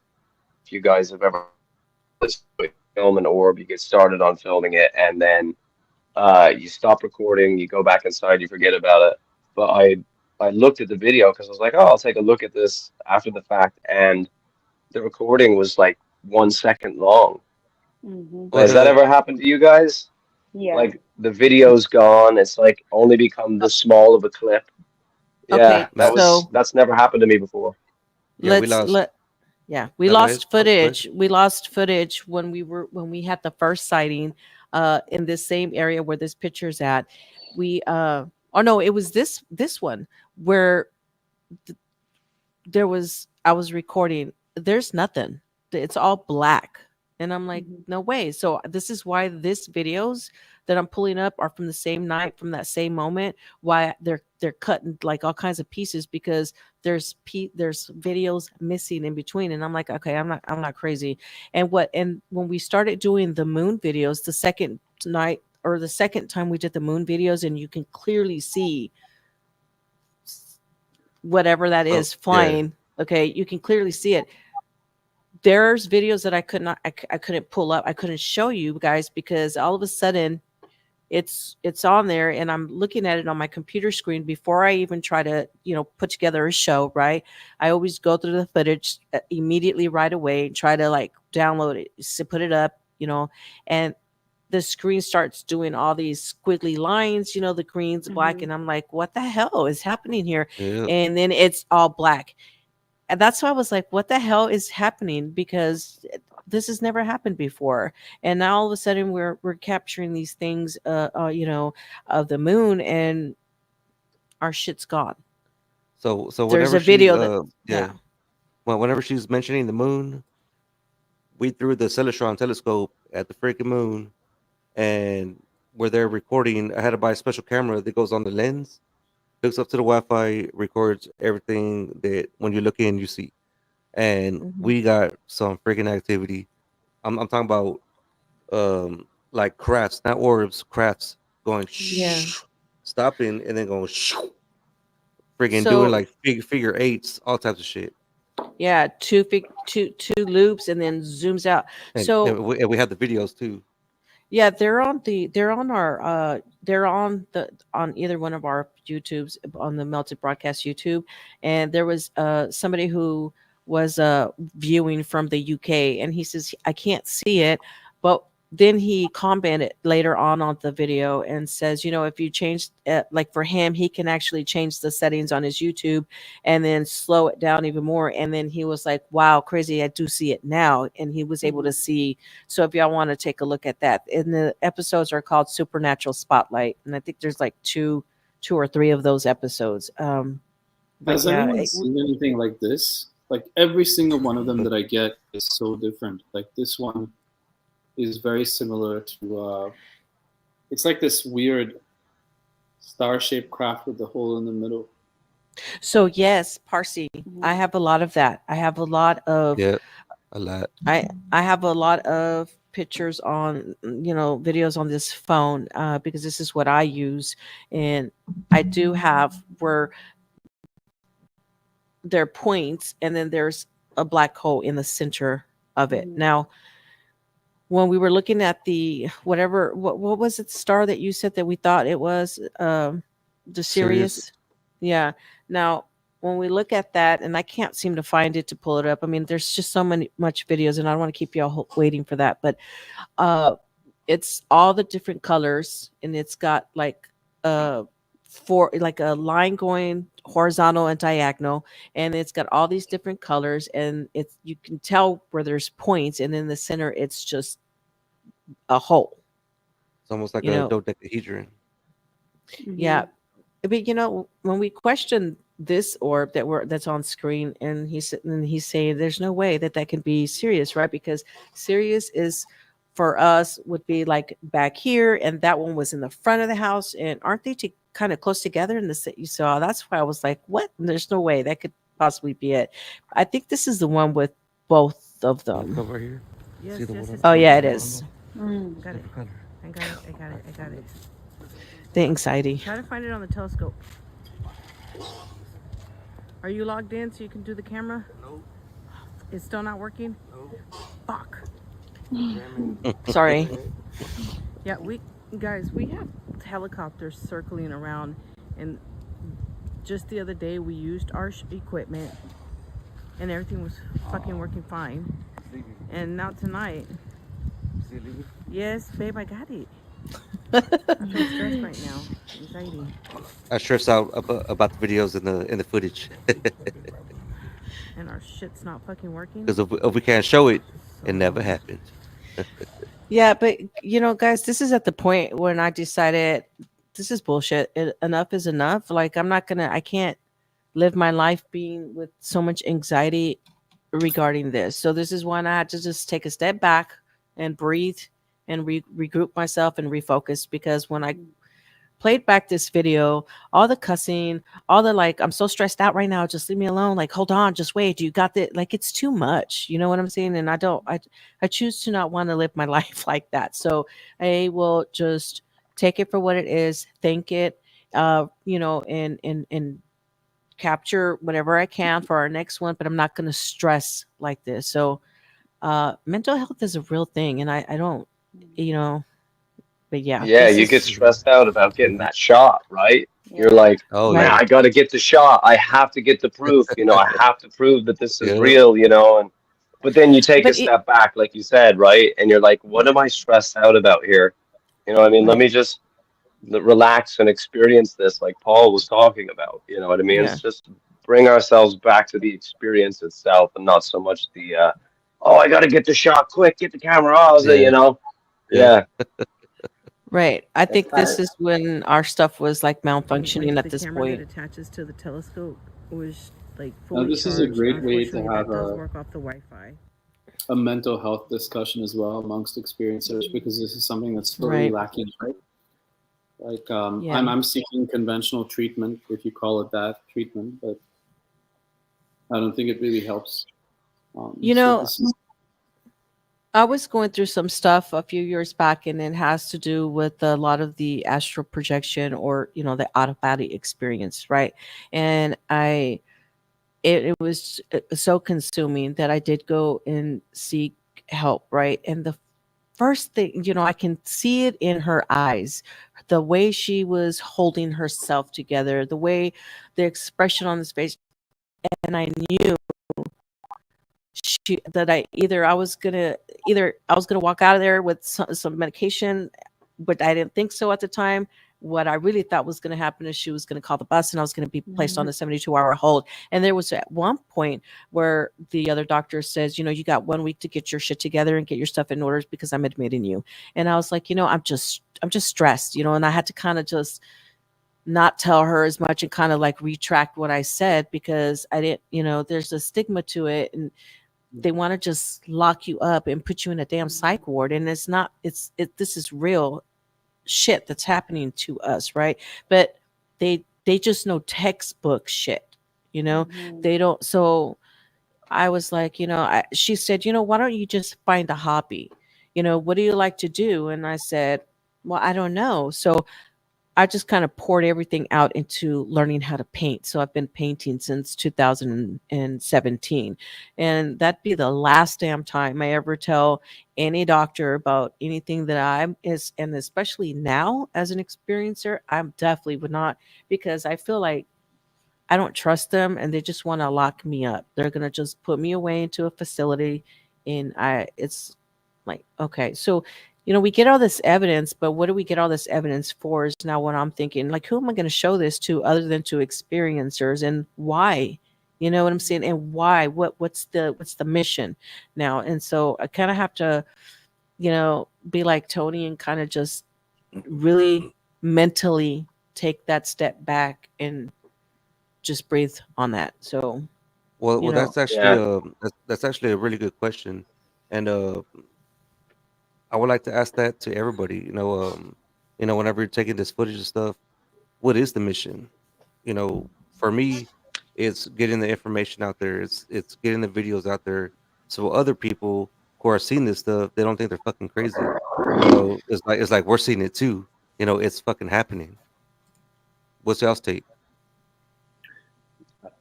you guys have ever film an orb. You get started on filming it, and then you stop recording, you go back inside, you forget about it. But I looked at the video because I was like, oh, I'll take a look at this after the fact, and the recording was like 1 second long. Hmm. What Has that ever happened to you guys? Yeah. Like the video's gone, it's like only become this small of a clip. Yeah, okay, Matt? so that's never happened to me before. Yeah, we let's lost. let yeah, we No, go ahead. lost Go ahead. footage. We lost footage when we had the first sighting in this same area where this picture's at. We oh no, it was this one where there was I was recording. There's nothing. It's all black. And I'm like, Hmm. no way. So this is why this videos that I'm pulling up are from the same night, from that same moment. Why they're cutting like all kinds of pieces because there's videos missing in between. And I'm like, okay, I'm not crazy. And when we started doing the moon videos, the second night or the second time we did the moon videos, and you can clearly see whatever that Oh, is yeah. flying. Okay, you can clearly see it. There's videos that I could not, I couldn't pull up, I couldn't show you guys because all of a sudden it's on there and I'm looking at it on my computer screen before I even try to put together a show. Right, I always go through the footage immediately right away and try to like download it, put it up, and the screen starts doing all these squiggly lines, the green's black, Hmm. and I'm like, what the hell is happening here? Yeah. And then it's all black. And that's why I was like, what the hell is happening? Because this has never happened before. And now all of a sudden we're capturing these things of the moon and our shit's gone. So There's whenever a she video that yeah, yeah. well, whenever she's mentioning the moon, we threw the Celestron telescope at the freaking moon, and where they're recording, I had to buy a special camera that goes on the lens, hooks up to the Wi-Fi, records everything that when you look in you see. And Mhm. we got some freaking activity. I'm talking about like crafts, not orbs, crafts going Yeah. stopping and then going freaking doing So like figure eights, all types of shit. yeah, two loops and then zooms out. And So and we have the videos too. yeah, they're on our they're on either one of our YouTubes on the Melted Broadcast YouTube, and there was somebody who was viewing from the UK, and he says I can't see it, but then he commented later on the video and says, if you change like for him, he can actually change the settings on his YouTube and then slow it down even more. And then he was like, wow, crazy, I do see it now, and he was able Hmm. to see. So if y'all want to take a look at that, and the episodes are called Supernatural Spotlight, and I think there's like two or three of those episodes. But Has yeah, anyone seen anything like this? Like every single one of them that I get is so different. Like this one is very similar to. It's like this weird star-shaped craft with the hole in the middle. so yes, Parsi, I Hmm. have a lot of that. I have a lot of Yeah, a lot. I have a lot of pictures on videos on this phone because this is what I use, and I do have where there are points and then there's a black hole in the center of it. Hmm. Now, when we were looking at the whatever, what was it, star that you said that we thought it was, the Serious. Sirius? Yeah. Now, when we look at that, and I can't seem to find it to pull it up. I mean, there's just so much videos, and I don't want to keep y'all waiting for that. But it's all the different colors, and it's got like like a line going horizontal and diagonal, and it's got all these different colors, and it's you can tell where there's points, and in the center it's just a hole. It's almost like You a know, dodecahedron. yeah. But when we question this orb that's on screen, and he's saying there's no way that can be Sirius, right? Because Sirius is for us would be like back here, and that one was in the front of the house, and aren't they kind of close together in the city? So that's why I was like, what? There's no way that could possibly be it. I think this is the one with both of them. Over here. Yes, See the yes, one it's Oh on yeah, the it bottom? is. got it. Different color. I got it. I got it. I got it. The anxiety. Try to find it on the telescope. Are you logged in so you can do the camera? No, It's still not working? no. Fuck. Sorry. Yeah, we have helicopters circling around, and just the other day we used our equipment and everything was fucking working fine. And now tonight, yes, babe, I got it. I'm so stressed right now. Anxiety. I stress out about the videos and the footage And our shit's not fucking working. because if we can't show it, So it never happened. Yeah, but guys, this is at the point when I decided this is bullshit. Enough is enough. Like I can't live my life being with so much anxiety regarding this. So this is when I had to just take a step back and breathe and regroup myself and refocus, because when I played back this video, all the cussing, all the like, I'm so stressed out right now, just leave me alone, like hold on, just wait, you got that, like it's too much, you know what I'm saying? And I choose to not want to live my life like that. So I will just take it for what it is, thank it, and capture whatever I can for our next one, but I'm not going to stress like this. So mental health is a real thing, and I don't, but yeah, Yeah, this you get is stressed out about getting that shot, right? You're Yeah. like, Oh man, yeah, I got to get the shot. I have to get the proof. I have to prove that this is yeah, real. And but then you take a but step back, like you said, right? And you're like, what am I stressed out about here? What I mean? Let right, me just relax and experience this, like Paul was talking about. You know what I mean? yeah, It's just bring ourselves back to the experience itself, and not so much the, oh, I got to get the shot quick, get the camera. Oh, yeah, yeah. yeah. right. I That's think kind this of is when our stuff was like malfunctioning like at the this camera that point. attaches to the telescope was like Now, fully this is a charged. great way to Unfortunately, have that does work off the Wi-Fi. a mental health discussion as well amongst experiencers, because this is something that's totally Right. lacking, right? Like Yeah. I'm seeking conventional treatment, if you call it that treatment, but I don't think it really helps. You So know, this is I was going through some stuff a few years back, and it has to do with a lot of the astral projection, or the out of body experience, right? And it was so consuming that I did go and seek help, right? And the first thing, I can see it in her eyes, the way she was holding herself together, the expression on this face, and I knew that I was gonna walk out of there with some medication, but I didn't think so at the time. What I really thought was going to happen is she was going to call the bus, and I was going to be placed on a 72-hour hold. And there was at one point where the other doctor says, you got 1 week to get your shit together and get your stuff in order, because I'm admitting you. And I was like, I'm just stressed, and I had to kind of just not tell her as much and kind of like retract what I said, because I didn't, there's a stigma to it, and they want to just lock you up and put you in a damn psych ward. And it's not, this is real shit that's happening to us, right? But they just know textbook shit, they don't. So I was like, she said, why don't you just find a hobby? What do you like to do? And I said, well, I don't know. So I just kind of poured everything out into learning how to paint. So I've been painting since 2017. And that'd be the last damn time I ever tell any doctor about anything that and especially now as an experiencer, I definitely would not, because I feel like I don't trust them, and they just want to lock me up. They're gonna just put me away into a facility, and it's like, okay, so we get all this evidence, but what do we get all this evidence for? Is now what I'm thinking. Like, who am I going to show this to other than to experiencers, and why? You know what I'm saying? And why? What's the mission now? And so I kind of have to, be like Tony and kind of just really mentally take that step back and just breathe on that. So, Well, you know, that's actually Yeah. that's actually a really good question, and I would like to ask that to everybody. Whenever you're taking this footage and stuff, what is the mission? For me, it's getting the information out there. It's getting the videos out there, so other people who are seeing this stuff, they don't think they're fucking crazy. It's like we're seeing it too. It's fucking happening. What's y'all's take?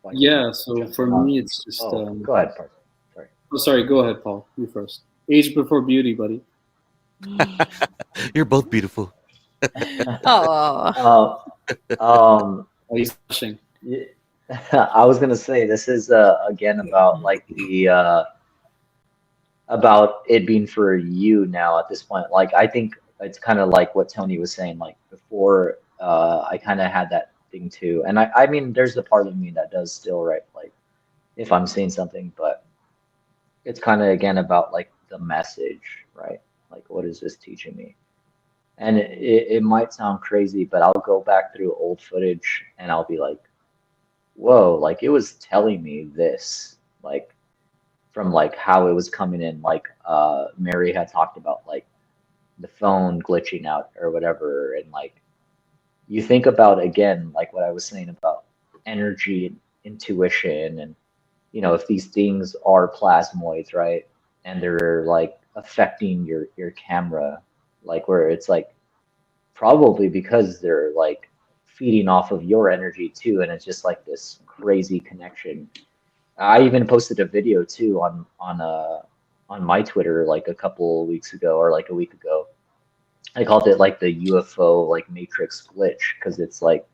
Like Yeah, so for jumping on. me, it's just. Oh, go ahead, Parth. Sorry. Oh, sorry, go ahead, Paul. You first. Age before beauty, buddy. You're both beautiful. oh, Um, Oh, he's blushing. yeah, I was gonna say this is again about like the about it being for you now at this point. Like I think it's kind of like what Tony was saying. Like before, I kind of had that thing too, and I mean, there's the part of me that does still, right? Like if I'm seeing something, but it's kind of again about like the message, right? Like what is this teaching me? And it might sound crazy, but I'll go back through old footage and I'll be like, whoa, like it was telling me this, like from like how it was coming in, like Mary had talked about like the phone glitching out or whatever, and like you think about again, like what I was saying about energy and intuition, and if these things are plasmoids, right? And they're like affecting your camera, like where it's like probably because they're like feeding off of your energy too, and it's just like this crazy connection. I even posted a video too on my Twitter like a couple weeks ago or like a week ago. I called it like the UFO like matrix glitch because it's like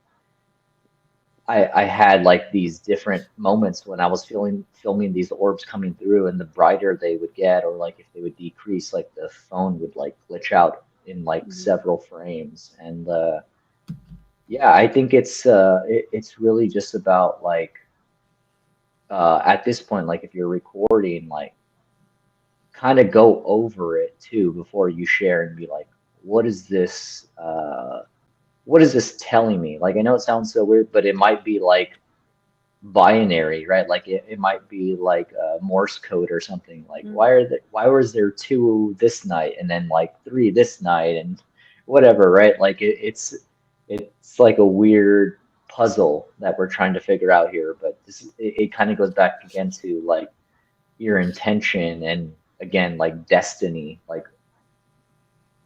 I had like these different moments when I was filming these orbs coming through, and the brighter they would get or like if they would decrease, like the phone would like glitch out in like several frames. And yeah, I think it's really just about like at this point, like if you're recording, like kind of go over it too before you share and be like, what is this telling me? Like I know it sounds so weird, but it might be like binary, right? Like it might be like Morse code or something. Like why was there two this night and then like three this night and whatever, right? Like it's like a weird puzzle that we're trying to figure out here. But it kind of goes back again to like your intention and again like destiny. Like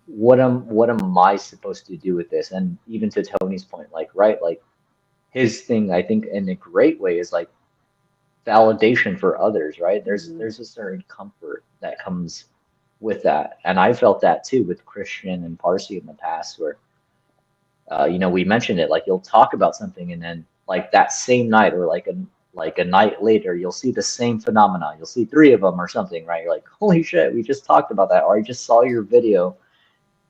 what am I supposed to do with this? And even to Tony's point, like right, like his thing, I think in a great way is like validation for others, right? There's a certain comfort that comes with that. And I felt that too with Christian and Parsi in the past where we mentioned it, like you'll talk about something and then like that same night or like a night later, you'll see the same phenomena. You'll see three of them or something, right? You're like, holy shit, we just talked about that, or I just saw your video.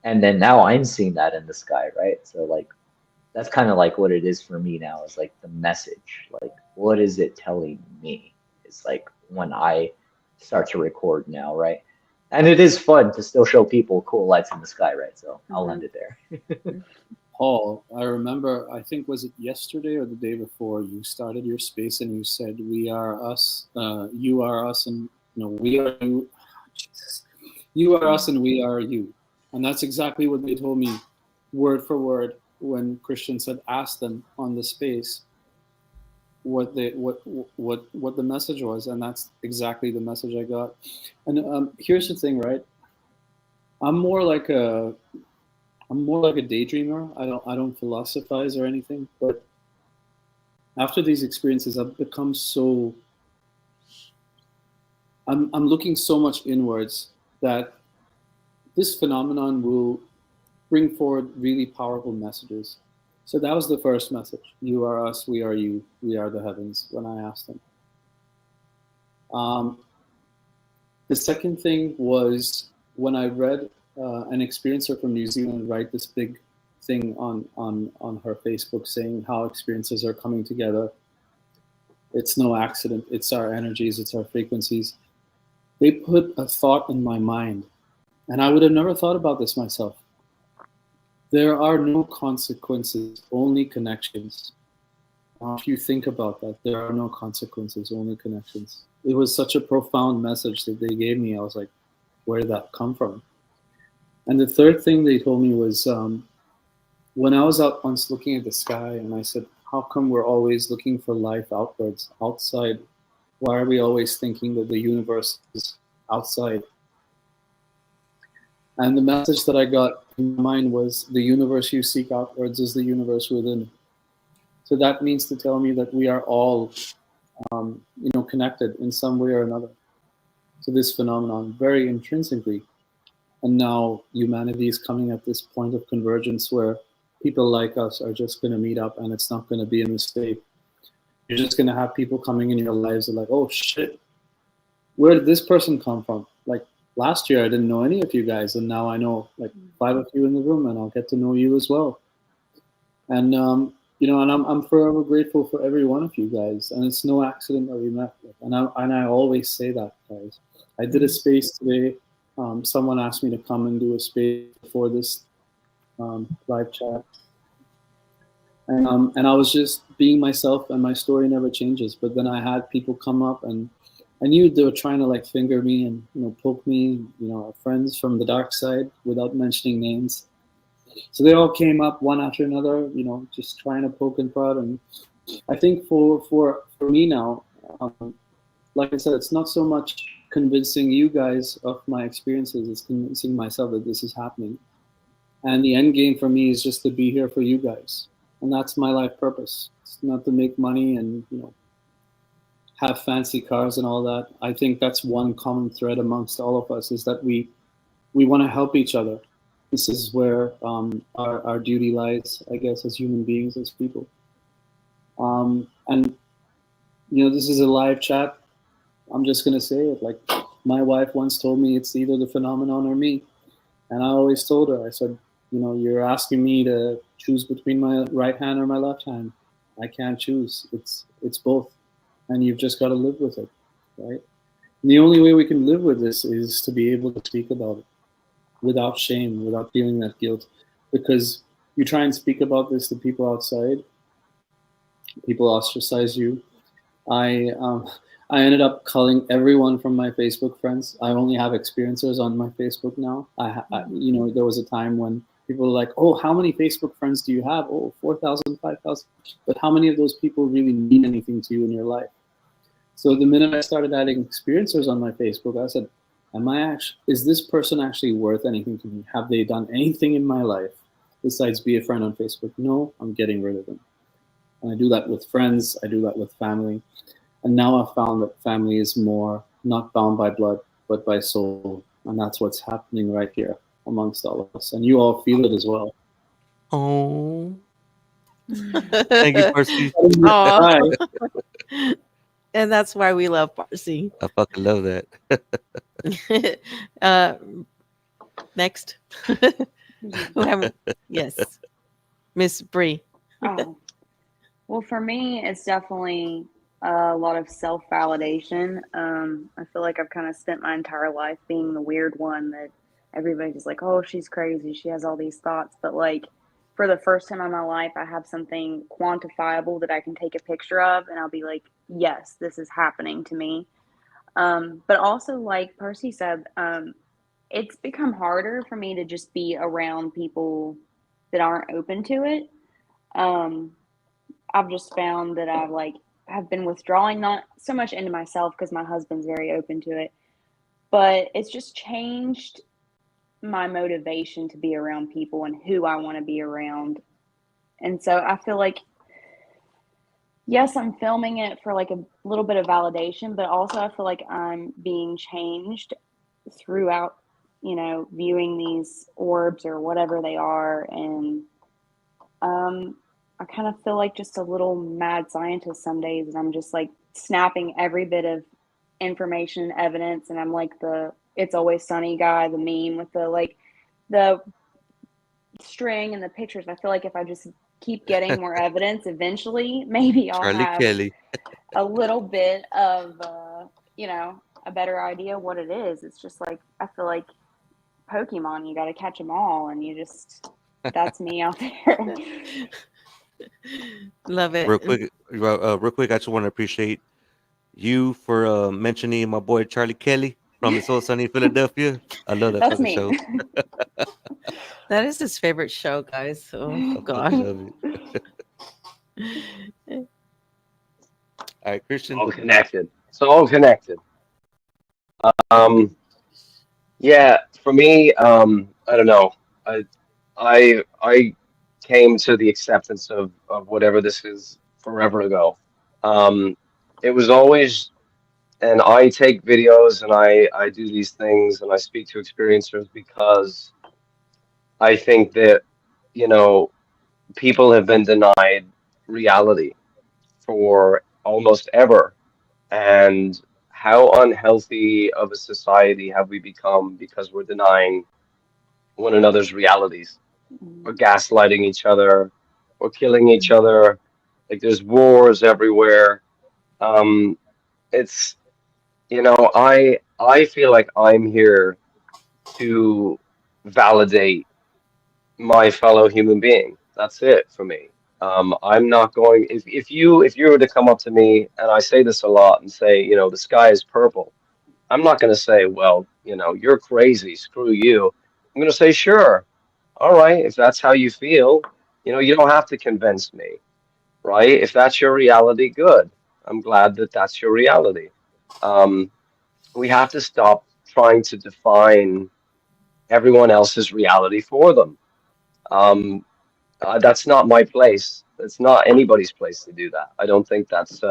And then now I'm seeing that in the sky, right? So like that's kind of like what it is for me now, is like the message. Like what is it telling me? It's like when I start to record now, right? And it is fun to still show people cool lights in the sky, right? So I'll end it there. Paul, I remember, I think, was it yesterday or the day before, you started your space and you said, we are us, you are us, and we are you. Jesus. You are us and we are you. And that's exactly what they told me, word for word, when Christians had asked them on the space what the message was, and that's exactly the message I got. And here's the thing, right? I'm more like a daydreamer. I don't philosophize or anything, but after these experiences, I've become so. I'm looking so much inwards that this phenomenon will bring forward really powerful messages. So that was the first message. You are us, we are you, we are the heavens, when I asked them. The second thing was when I read an experiencer from New Zealand write this big thing on her Facebook saying how experiences are coming together. It's no accident. It's our energies. It's our frequencies. They put a thought in my mind, and I would have never thought about this myself. There are no consequences, only connections. If you think about that, there are no consequences, only connections. It was such a profound message that they gave me. I was like, where did that come from? And the third thing they told me was when I was out once looking at the sky, and I said, how come we're always looking for life outwards, outside? Why are we always thinking that the universe is outside? And the message that I got in my mind was, the universe you seek outwards is the universe within. So that means to tell me that we are all, connected in some way or another to this phenomenon, very intrinsically. And now humanity is coming at this point of convergence where people like us are just going to meet up, and it's not going to be a mistake. You're just going to have people coming in your lives that are like, oh shit, where did this person come from? Like last year, I didn't know any of you guys, and now I know like 5 of you in the room, and I'll get to know you as well. And and I'm forever grateful for every one of you guys, and it's no accident that we met. And I always say that, guys. I did a space today. Someone asked me to come and do a space before this live chat, and I was just being myself, and my story never changes. But then I had people come up, and I knew they were trying to like finger me and poke me, friends from the dark side without mentioning names. So they all came up one after another, just trying to poke and prod. And I think for me now, like I said, it's not so much convincing you guys of my experiences, it's convincing myself that this is happening. And the end game for me is just to be here for you guys. And that's my life purpose. It's not to make money and, have fancy cars and all that. I think that's one common thread amongst all of us, is that we want to help each other. This is where our duty lies, I guess, as human beings, as people. And this is a live chat. I'm just going to say it. Like, my wife once told me it's either the phenomenon or me. And I always told her, I said, you're asking me to choose between my right hand or my left hand. I can't choose. It's both. And you've just got to live with it, right? And the only way we can live with this is to be able to speak about it without shame, without feeling that guilt. Because you try and speak about this to people outside, people ostracize you. I ended up calling everyone from my Facebook friends. I only have experiencers on my Facebook now. There was a time when people were like, oh, how many Facebook friends do you have? Oh, 4,000, 5,000. But how many of those people really mean anything to you in your life? So the minute I started adding experiencers on my Facebook, I said, is this person actually worth anything to me? Have they done anything in my life besides be a friend on Facebook? No, I'm getting rid of them. And I do that with friends. I do that with family. And now I've found that family is more not bound by blood, but by soul. And that's what's happening right here amongst all of us. And you all feel it as well. Oh. Thank you, Percy. Aw. And that's why we love Parsi. I fucking love that. Next. Yes. Miss Bree. Oh. Well, for me, it's definitely a lot of self-validation. I feel like I've kind of spent my entire life being the weird one that everybody's like, oh, she's crazy. She has all these thoughts. But like, for the first time in my life, I have something quantifiable that I can take a picture of, and I'll be like, yes, this is happening to me. But also, like Percy said, it's become harder for me to just be around people that aren't open to it. I've just found that have been withdrawing, not so much into myself because my husband's very open to it, but it's just changed my motivation to be around people and who I want to be around. And so I feel like, yes, I'm filming it for like a little bit of validation, but also I feel like I'm being changed throughout, viewing these orbs or whatever they are. And I kind of feel like just a little mad scientist some days, and I'm just like snapping every bit of information and evidence, and I'm like the "It's Always Sunny" guy, the meme with the string and the pictures. I feel like if I just keep getting more evidence, eventually maybe I'll Charlie have Kelly. a little bit of a better idea what it is. It's just like I feel like Pokemon, you got to catch them all, and you just that's me out there. Love it. Real quick, real quick, I just want to appreciate you for mentioning my boy Charlie Kelly from It's So Sunny in Philadelphia. I love that That's fucking me. show. That is his favorite show, guys. Oh I gosh. fucking love it. All right, Christian. All connected. It's all connected. Um, yeah, for me, I don't know. I I came to the acceptance of whatever this is forever ago. Um, it was always, and I take videos and I do these things and I speak to experiencers because I think that, you know, people have been denied reality for almost ever. And how unhealthy of a society have we become because we're denying one another's realities? We're gaslighting each other, we're killing each other. Like there's wars everywhere. Um, it's I feel like I'm here to validate my fellow human being. That's it for me. I'm not going if you were to come up to me and I say this a lot and say, the sky is purple, I'm not going to say, well, you're crazy, screw you. I'm going to say, sure, all right, if that's how you feel, you don't have to convince me, right? If that's your reality, good. I'm glad that that's your reality. Um, we have to stop trying to define everyone else's reality for them. Um, that's not my place. It's not anybody's place to do that. I don't think that's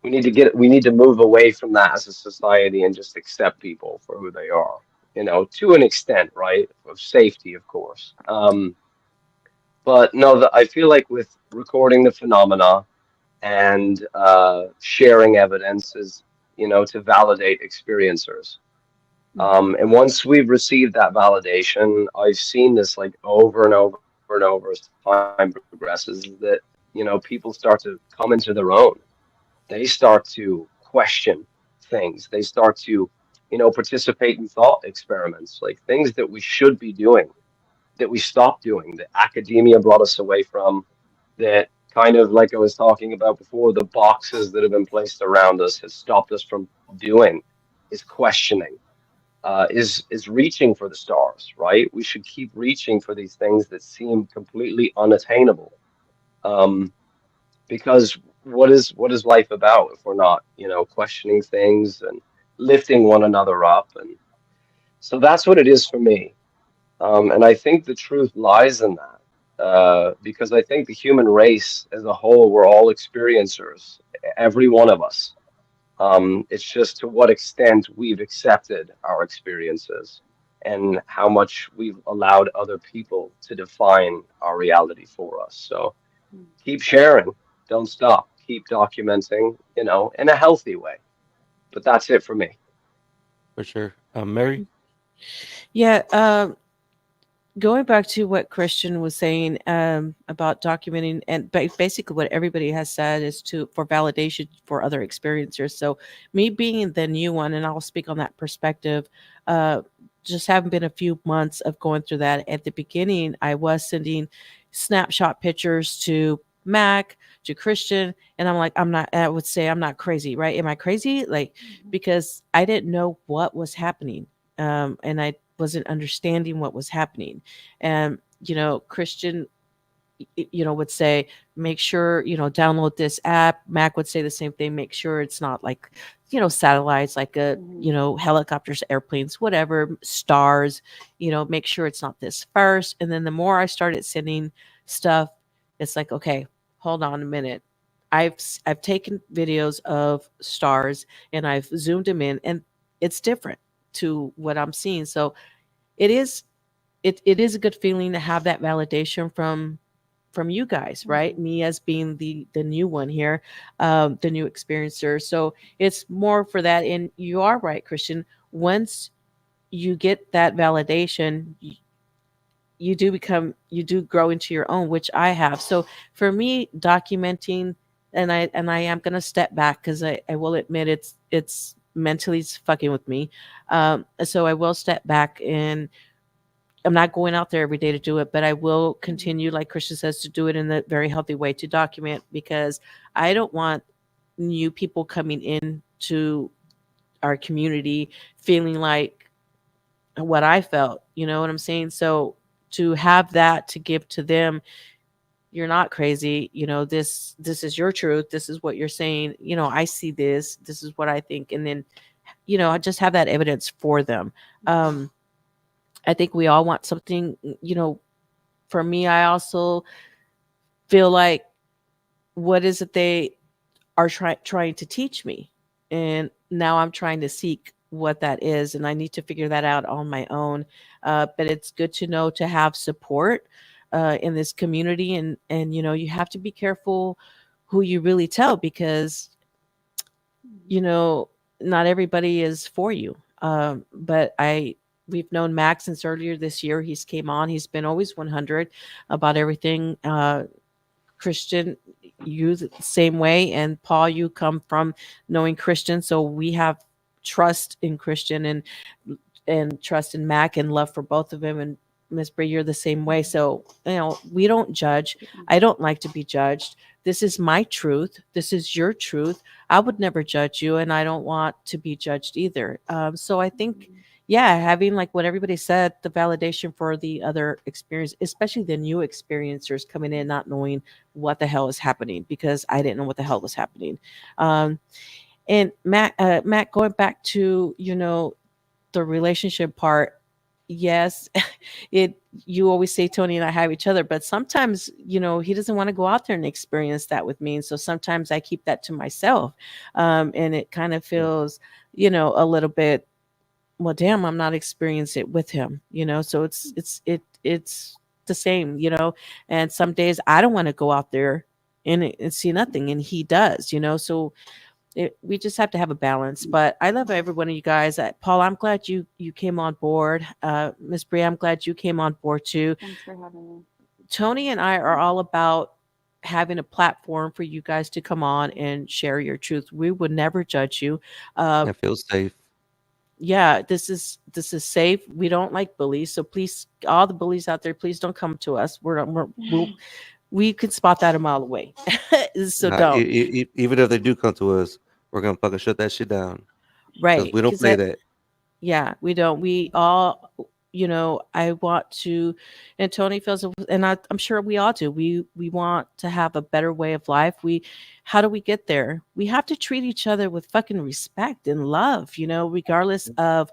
we need to move away from that as a society and just accept people for who they are, to an extent, right? Of safety, of course. But no, I feel like with recording the phenomena and sharing evidence is, to validate experiencers. And once we've received that validation, I've seen this like over and over and over as time progresses, that, people start to come into their own. They start to question things. They start to, participate in thought experiments, like things that we should be doing, that we stopped doing, that academia brought us away from, that kind of like I was talking about before, the boxes that have been placed around us has stopped us from doing, is questioning, is reaching for the stars, right? We should keep reaching for these things that seem completely unattainable. Um, because what is life about if we're not, questioning things and lifting one another up? And so that's what it is for me. And I think the truth lies in that, because I think the human race as a whole, we're all experiencers, every one of us. It's just to what extent we've accepted our experiences and how much we've allowed other people to define our reality for us. So keep sharing, don't stop, keep documenting, in a healthy way. But that's it for me. For sure. Mary? Yeah. Going back to what Christian was saying about documenting, and basically what everybody has said is for validation for other experiencers. So me being the new one, and I'll speak on that perspective, just haven't been a few months of going through that. At the beginning, I was sending snapshot pictures to Mac, to Christian, and I would say I'm not crazy, right? Am I crazy? Like, because I didn't know what was happening. And I wasn't understanding what was happening. And, Christian, would say, make sure, download this app. Mac would say the same thing. Make sure it's not like, satellites, like helicopters, airplanes, whatever, stars, make sure it's not this first. And then the more I started sending stuff, it's like, okay, hold on a minute. I've taken videos of stars and I've zoomed them in, and it's different to what I'm seeing. So it is a good feeling to have that validation from from you guys, right? Me as being the new one here, the new experiencer. So it's more for that. And you are right, Christian. Once you get that validation, you do grow into your own, which I have. So for me, documenting, and I am going to step back because I will admit it's mentally it's fucking with me. So I will step back, and I'm not going out there every day to do it, but I will continue, like Christian says, to do it in a very healthy way, to document, because I don't want new people coming in to our community feeling like what I felt. You know what I'm saying? So to have that to give to them, you're not crazy. This is your truth. This is what you're saying. I see this. This is what I think. And then, I just have that evidence for them. I think we all want something, for me, I also feel like, what is it they are trying to teach me? And now I'm trying to seek what that is, and I need to figure that out on my own. But it's good to know to have support in this community, and you have to be careful who you really tell, because not everybody is for you. But we've known Max since earlier this year. He's came on. He's been always 100 about everything. Christian, you the same way, and Paul, you come from knowing Christian, so we have trust in Christian and trust in Mac and love for both of them. And Miss Brie, you're the same way. So we don't judge. I don't like to be judged. This is my truth. This is your truth. I would never judge you, and I don't want to be judged either. So I think, yeah, having, like what everybody said, the validation for the other experience, especially the new experiencers coming in not knowing what the hell is happening, because I didn't know what the hell was happening. And Matt, going back to the relationship part, yes, you always say Tony and I have each other, but sometimes he doesn't want to go out there and experience that with me, and so sometimes I keep that to myself, and it kind of feels a little bit, well, damn, I'm not experiencing it with him, so it's the same, and some days I don't want to go out there and see nothing, and he does, so we just have to have a balance. But I love every one of you guys. Paul, I'm glad you came on board. Miss Brie, I'm glad you came on board too. Thanks for having me. Tony and I are all about having a platform for you guys to come on and share your truth. We would never judge you. I feel safe. Yeah, this is safe. We don't like bullies, so please, all the bullies out there, please don't come to us. We can spot that a mile away. So Nah, don't. even if they do come to us, we're gonna fucking shut that shit down. Right. We don't play that. Yeah, we don't. We all, I want to, and Tony feels, and I'm sure we all do. We want to have a better way of life. How do we get there? We have to treat each other with fucking respect and love, regardless of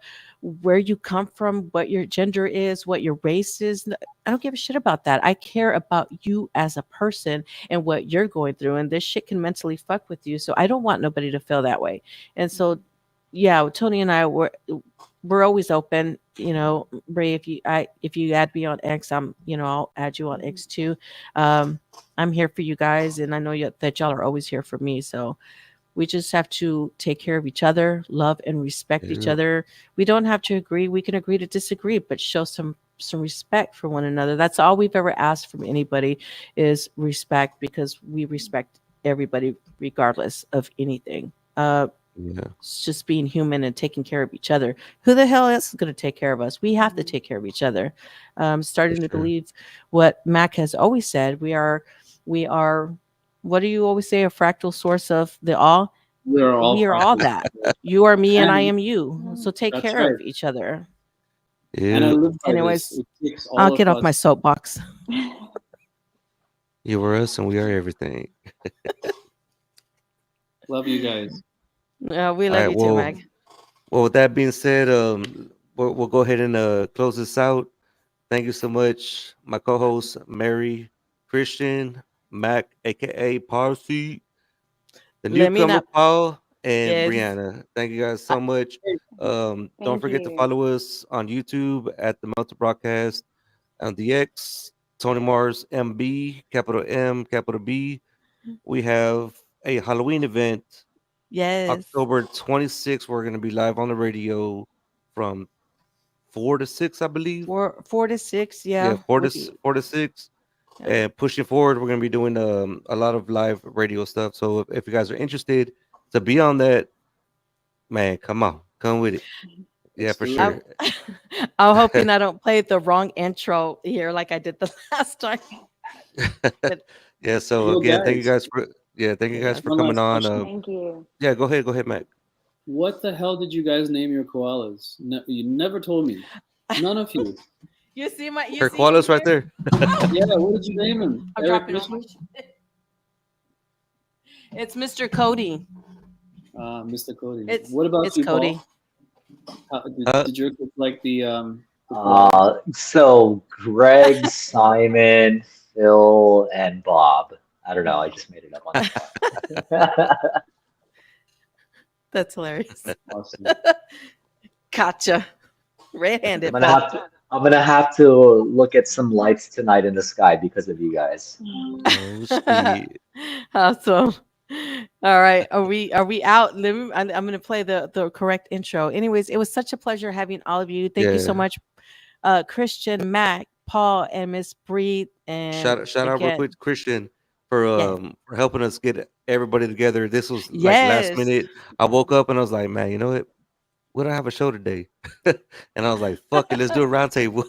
where you come from, what your gender is, what your race is. I don't give a shit about that. I care about you as a person and what you're going through. And this shit can mentally fuck with you. So I don't want nobody to feel that way. And so, yeah, Tony and I we're always open. Ray, if you add me on X, I'll add you on X too. I'm here for you guys, and I know that y'all are always here for me. So we just have to take care of each other, love and respect each other. We don't have to agree. We can agree to disagree, but show some respect for one another. That's all we've ever asked from anybody, is respect, because we respect everybody regardless of anything. It's just being human and taking care of each other. Who the hell else is going to take care of us? We have to take care of each other. Starting to believe what Mac has always said. We are, what do you always say? A fractal source of the all. We are all that. You are me, and I am you. So take care of each other. And I live by Anyways, this. It takes all I'll of get off us. my soapbox. You are us, and we are everything. Love you guys. We love you too, Mac. Well, with that being said, we'll go ahead and close this out. Thank you so much, my co-hosts Mary, Christian, Mac, aka Parsi, the newcomer Paul, and Brianna. Thank you guys so much. Don't forget to follow us on YouTube at the Multi Broadcast, on the X, Tony Mars MB, capital M, capital B. We have a Halloween event, Yes. October 26th. We're going to be live on the radio from 4 to 6, I believe. 4 to 6. Yeah, Yeah. 4 we'll to be- 4 to 6. yeah. And pushing forward, we're going to be doing a lot of live radio stuff. So if you guys are interested to be on that, man, come on, come with it. Yeah, Let's for do sure. I'm hoping I don't play the wrong intro here like I did the last time. Yeah. So Well, again, thank you guys, guys for thank you guys for one coming last on. question. Thank you. Yeah, go ahead, Mac. What the hell did you guys name your koalas? You never told me. None of you. You see my Her koalas right there. Yeah, what did you name him? I'm Eric dropping all my Mitchell? shit. It's Mr. Cody. Mr. Cody. It's What about it's you, Cody. Paul? Did your kids like the So Greg, Simon, Phil, and Bob. I don't know. I just made it up on the That's hilarious. awesome. Gotcha. Red-handed. I'm gonna have to look at some lights tonight in the sky because of you guys. Oh shit. Awesome. All right. Are we out? I'm gonna play the correct intro. Anyways, it was such a pleasure having all of you. Thank you so Yeah. much, Christian, Mac, Paul, and Miss Bree. And Shout out real again, quick to Christian for helping us get everybody together. This was like yes. last minute. I woke up and I was like, man, you know what? We don't have a show today. And I was like, fuck it, let's do a roundtable.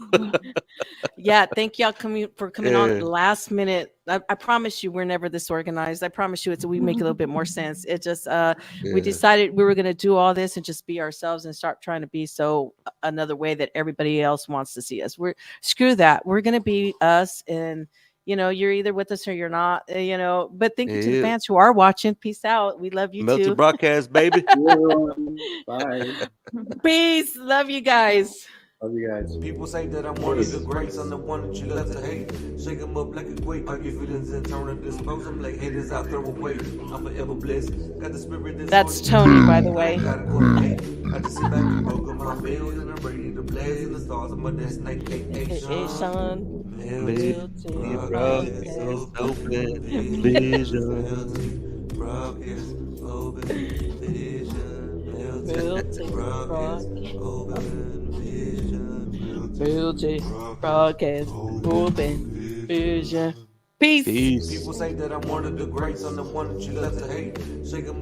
Yeah, thank y'all for coming on Yeah. last minute. I promise you we're never this organized. I promise you we make a little bit more sense. It just we Yeah. decided we were gonna do all this and just be ourselves and start trying to be another way that everybody else wants to see us. Screw that. We're gonna be us, and you're either with us or you're not, but thank you to the Yeah. fans who are watching. Peace out. We love you Melted too. broadcast, baby. Bye. Peace. Love you guys. Love you guys. People say that I'm one of the greats, I'm the one that you love to hate. Shake 'em up like a quake, I get feelings and turn and dispose them like haters out there away. I'm forever blessed, got the spirit That's Tony, by the way. I just sit back and poke on my bills and I'm ready to blaze the stars of my destination. Hey, son. Broadcast, open vision. Peace. Peace. People say that I'm one of the greats, I'm the one that you love to hate. Shake 'em